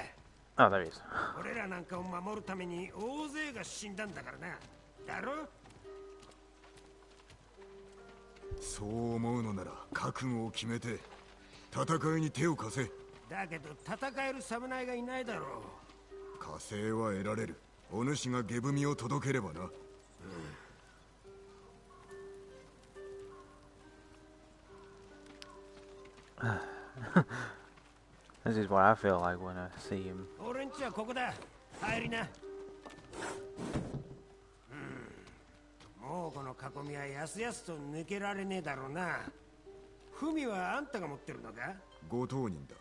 Oh, there he is. 俺らなんかを守るために大勢が死んだんだからな。だろ？そう思うのなら覚悟を決めて戦いに手を貸せ。だけど戦える侍がいないだろう。加勢は得られる。お主が下踏みを届ければな。This is what I feel like when I see him. 俺んちはここだ。入りな。もうこの囲みはやすやすと抜けられねえだろうな。文はあんたが持ってるのか？ご当人だ。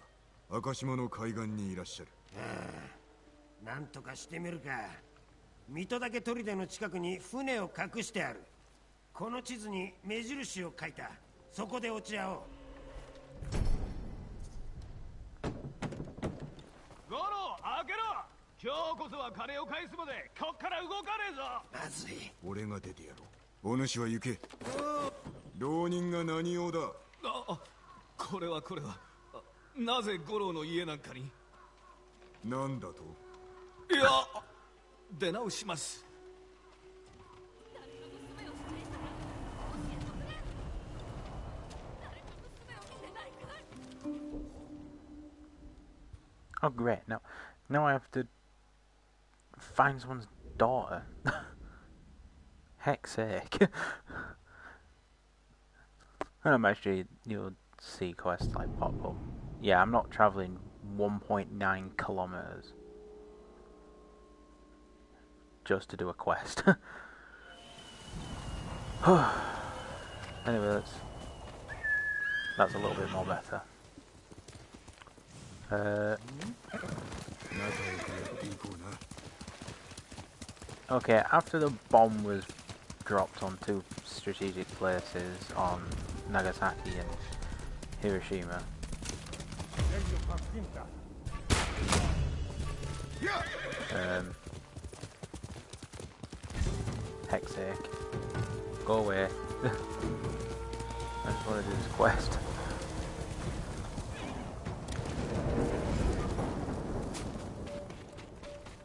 赤島の海岸にいらっしゃる。なんとかしてみるか。水戸岳砦の近くに船を隠してある。この地図に目印を書いた。そこで落ち合おう。ゴロ、開けろ。今日こそは金を返すまでこっから動かねえぞ。まずい。俺が出てやろう。お主は行け。浪人が何用だ。これはなぜ五郎の家なんかに。なんだと。いや、出直します。Oh great, now I have to find someone's daughter. Heck's sake. And I'm actually, you'll see quests like pop up. Yeah, I'm not travelling 1.9 kilometers just to do a quest. Anyway, that's a little bit more better. Okay, after the bomb was dropped on two strategic places on Nagasaki and Hiroshima, heck's sake, go away. I just want to do this quest.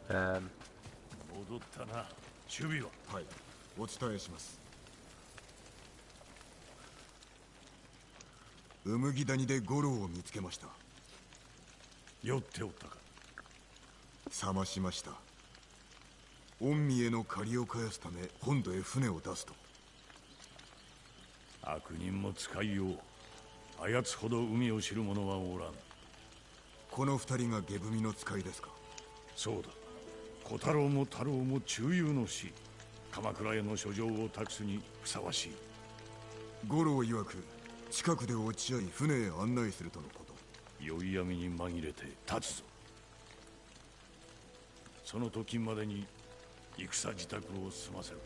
Um, 戻ったな。守備は。はい、お伝えします。うむぎ谷でゴロを見つけました。酔っておったか。覚ましました。御身への借りを返すため本土へ船を出すと。悪人も使いよう。あやつほど海を知る者はおらん。この二人が下踏みの使いですか。そうだ。小太郎も太郎も中庸の死。鎌倉への書状を託すにふさわしい。五郎曰く近くで落ち合い船へ案内するとのこと。宵闇に紛れて立つぞ。その時までに戦自宅を済ませる。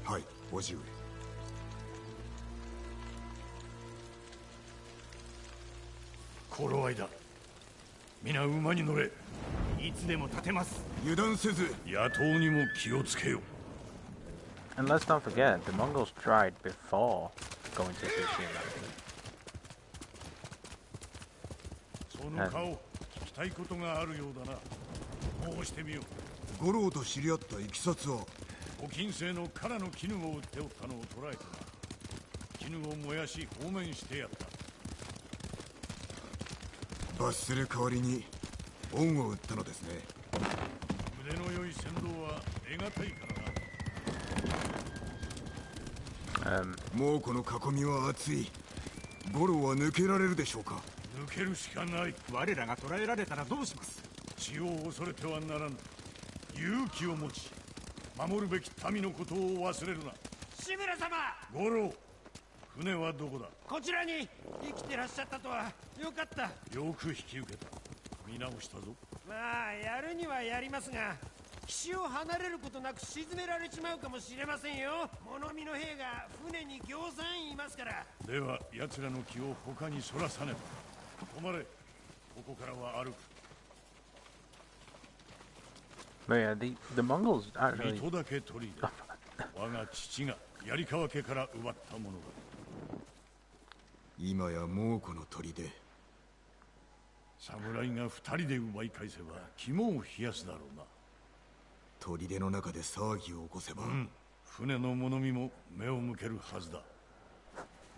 はい、叔父上。頃合いだ。皆馬に乗れ。いつでも立てます。油断せず。野党にも気をつけよ。 and let's not forget, the Mongols tried before going to Tsushima. その顔、聞きたいことがあるようだな。申してみよう。五郎と知り合ったいきさつは。ご近世の唐の絹を売っておったのを捕らえたな。絹を燃やし放免してやった。罰する代わりに恩を売ったのですね。腕の良い船頭は得難いからな。もうこの囲みは厚い。五郎は抜けられるでしょうか。抜けるしかない。我らが捕らえられたらどうします。死を恐れてはならぬ。勇気を持ち守るべき民のことを忘れるな。志村様。五郎、船はどこだ。こちらに。生きてらっしゃったとはよかった。よく引き受けた。見直したぞ。まあやるにはやりますが、岸を離れることなく沈められちまうかもしれませんよ。物見の兵が船にぎょうさんいますから。では奴らの気を他にそらさねば。止まれ。ここからは歩く。But yeah, the Mongols actually. 水戸岳砦。我が父が槍川家から奪ったものだ。今や猛虎の砦。侍が二人で奪い返せば肝を冷やすだろうな。砦の中で騒ぎを起こせば、船の物見も目を向けるはずだ。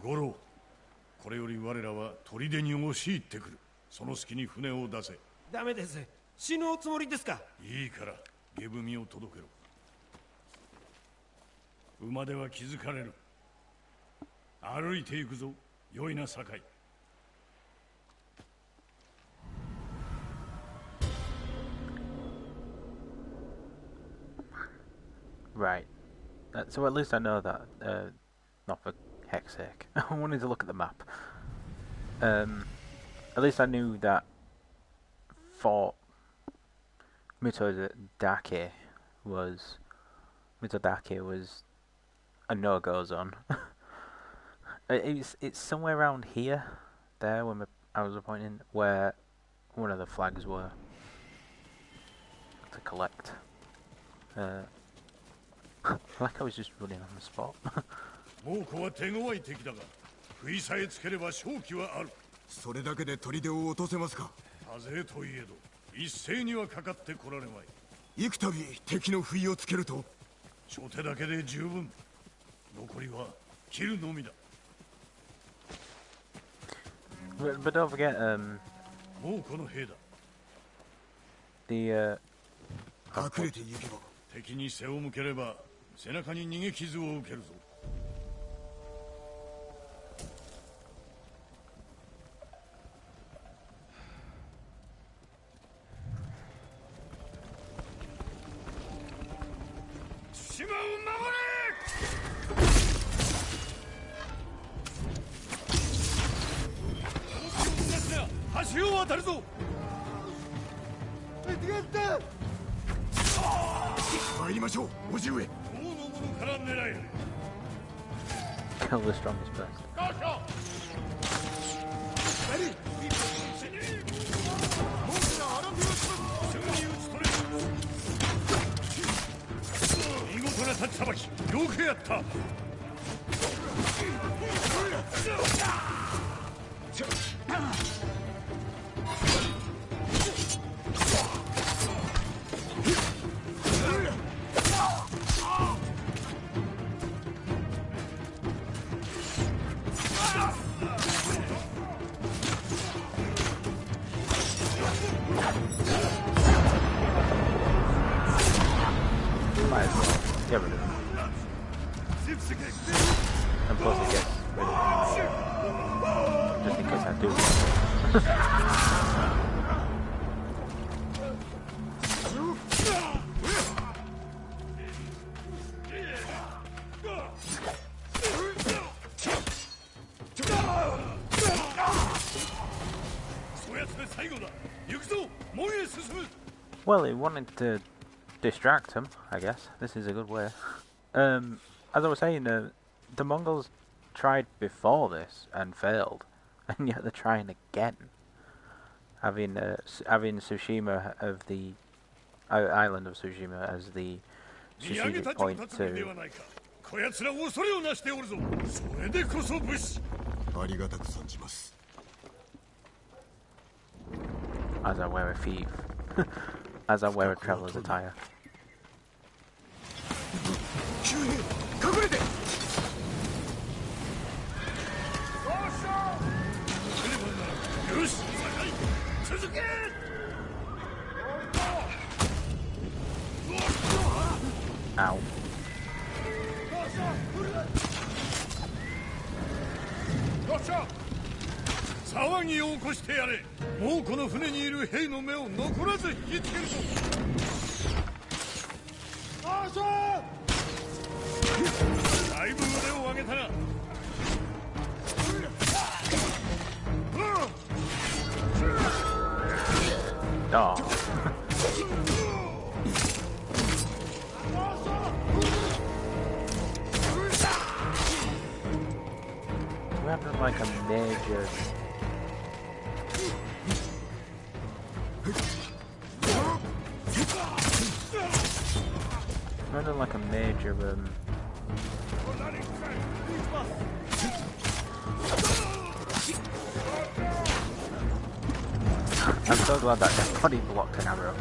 五郎、これより我らは砦に押し入ってくる。その隙に船を出せ。ダメです。死ぬおつもりですか。いいから下踏みを届けろ。馬では気づかれる。歩いていくぞ。良いな酒井。Right. So at least I know that. Not for heck's sake. I wanted to look at the map. At least I knew that Fort Mitodake was a no-go zone. It's somewhere around here, there when I was pointing, where one of the flags were to collect. Like I was just running on the spot. 猛虎は手強い敵だが、食いさえつければ勝機はある。それだけで砦を落とせますか。多勢といえど、一斉にはかかってこられまい。幾度敵の不意をつけると、初手だけで十分。残りは切るのみだ。But don't forget, もうこの兵だ。the 隠れて行けば。敵に背を向ければ背中に逃げ傷を受けるぞ。島を守れ。橋を渡るぞ。参りましょう、おじ上。王の者から狙え。kill the strongest first. 見事な立ちさばき、よくやった。Might as well get rid of him. And plus it gets rid of him. Just in case I do. Well, he wanted to distract him, I guess. This is a good way. As I was saying, the Mongols tried before this and failed, and yet they're trying again. Having Tsushima of the island of Tsushima as the strategic point to. As I wear a thief. As I wear a traveller's attire. Ow. Gotcha! 騒ぎを起こしてやれ。もうこの船にいる兵の目を残らず引きつけるぞ。だいぶ腕を上げたな。Oh. We're having like a major. We're having like a major I'm so glad that dead body blocked an arrow.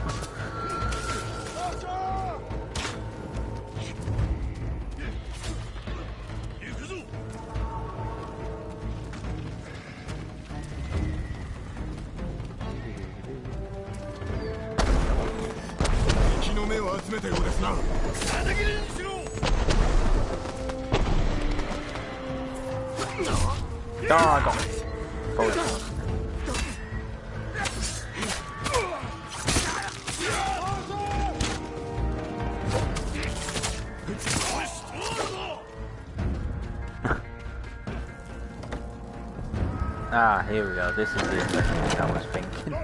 Oh, I got it. Forward. Ah, here we go. This is the adventure I was thinking.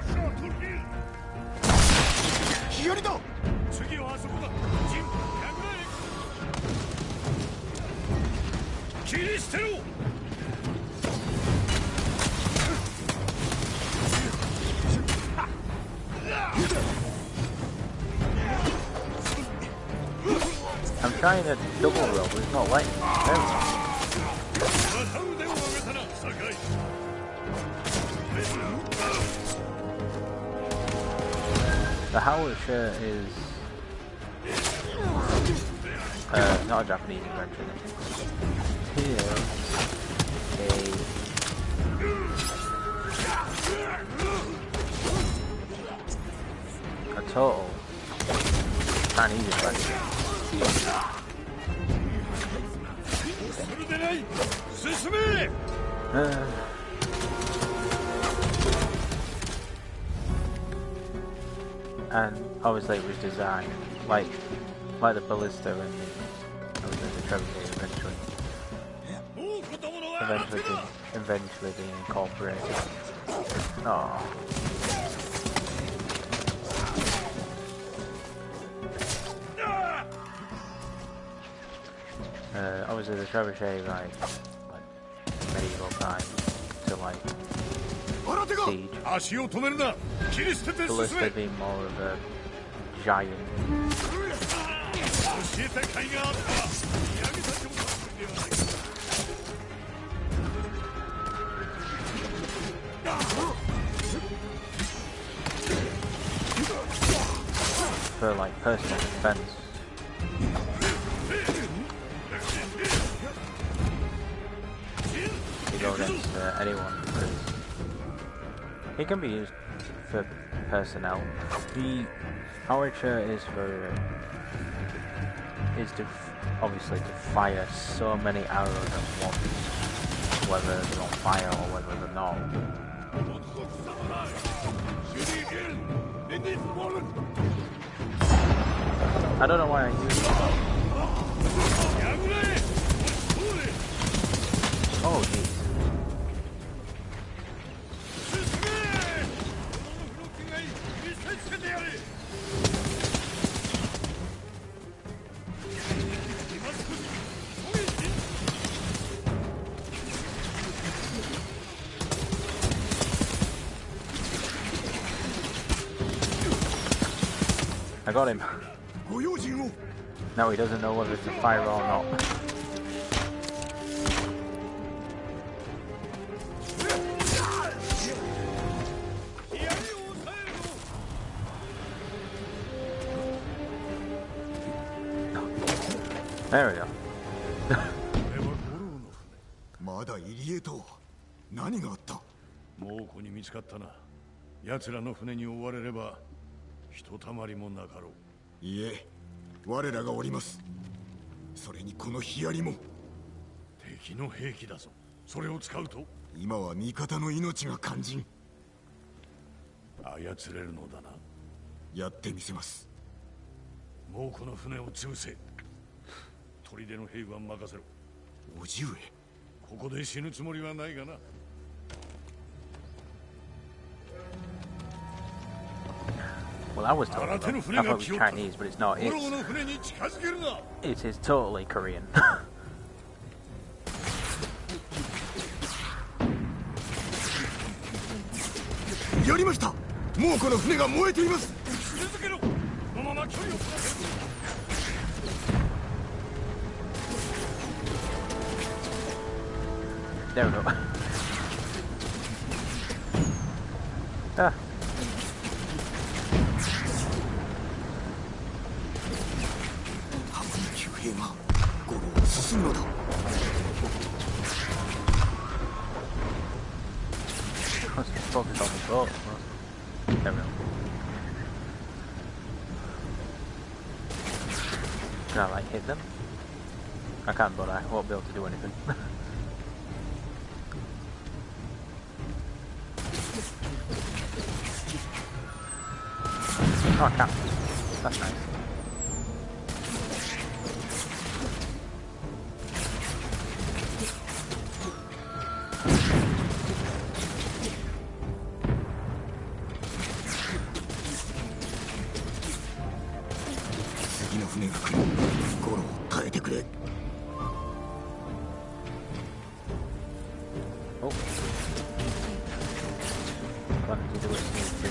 I'm trying to double roll, but it's not letting me. There we go. The Howitzer is not a Japanese invention. Here, a total Chinese invention. And obviously it was designed like the ballista and the trebuchet eventually being incorporated. Oh. Obviously the trebuchet like medieval times to like siege. Ballista being more of a giant. For like personal defense. To go against anyone, because it can be used for personnel. The Howitzer is obviously to fire so many arrows at once, whether they're on fire or whether they're not. I don't know why I use it. Oh jeez. I got him. Now he doesn't know whether to fire or not. There we go. まだ入り江と何があった？猛虎に見つかったな。奴らの船に追われればひとたまりもなかろう。いえ、我らがおります。それにこのヒアリも敵の兵器だぞ。それを使うと今は味方の命が肝心。操れるのだな。やってみせます。猛虎の船を潰せ。砦の兵は任せろ。おじ上。ここで死ぬつもりはないがな。Well, I was told I thought it was Chinese, but it's not. It is totally Korean. やりました。もうこの船が燃えています。続けろ。このまま距離を取らせる。There we go. Ah. 騎兵がゴロを進むのだ。Focus on the boat. There we go. Can I like hit them? I can, but I won't be able to do anything. Oh, I can. That's nice. Oh. Why did you do it smoothly?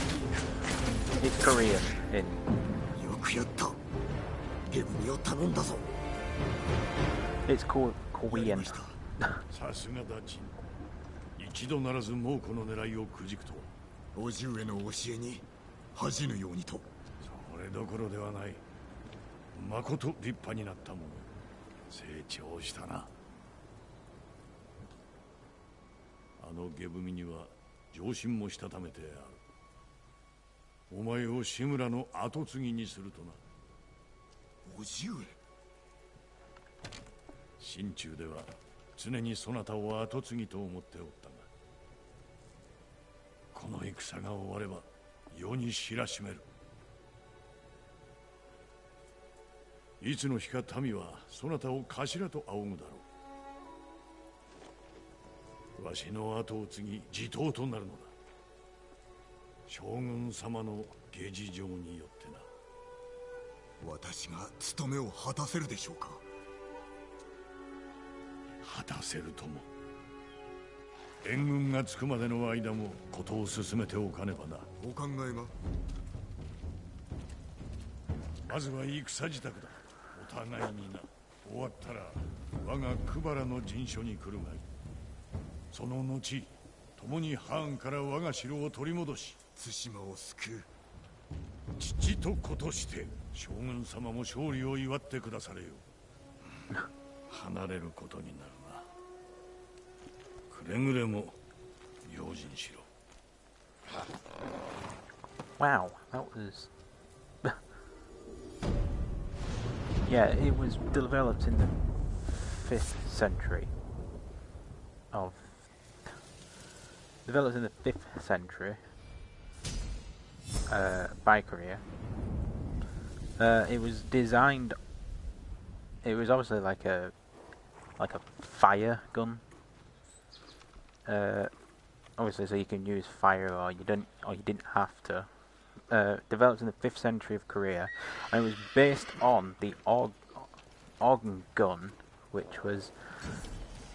It's Korean in. よくやった。ゲブミを頼んだぞ。 It's called Korean. さすがだジン。一度ならず猛虎の狙いをくじくとは。叔父上の教えに恥じぬようにと。それどころではない。まこと立派になったもの。成長したな。あのゲブミには上心もしたためてある。お前を志村の跡継ぎにするとな。叔父上。心中では常にそなたを跡継ぎと思っておったが、この戦が終われば世に知らしめる。いつの日か民はそなたを頭と仰ぐだろう。わしの後を継ぎ地頭となるのだ。将軍様の下事情によってな。私が務めを果たせるでしょうか。果たせるとも。援軍が着くまでの間も事を進めておかねばな。お考えが。まずは戦支度だ。お互いにな。終わったら我がクバラの陣所に来るがいい。その後共にハーンから我が城を取り戻し、対馬を救う。父と子として将軍様も勝利を祝ってくだされよ。離れることになるな。くれぐれも用心しろ。 Wow, that was... Yeah, it was developed in the 5th century of... Developed in the 5th century by Korea. It was designed... It was obviously like a fire gun. Obviously, so you can use fire, or you didn't have to. Developed in the 5th century of Korea, and it was based on the organ gun, which was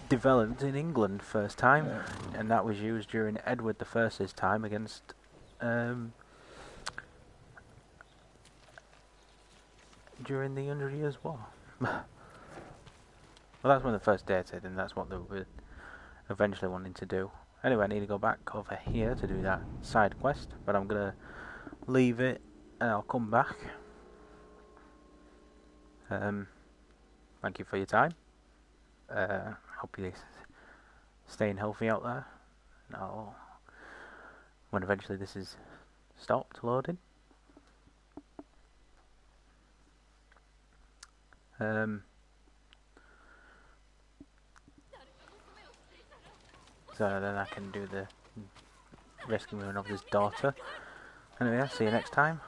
developed in England first time, and that was used during Edward I's time against during the 100 Years' War. Well, that's when the first dated, and that's what they were eventually wanting to do. Anyway, I need to go back over here to do that side quest, but I'm gonna leave it and I'll come back. Thank you for your time. Hope you're staying healthy out there. And when eventually this is stopped loading. So then I can do the rescuing of his daughter. Anyway, see you next time.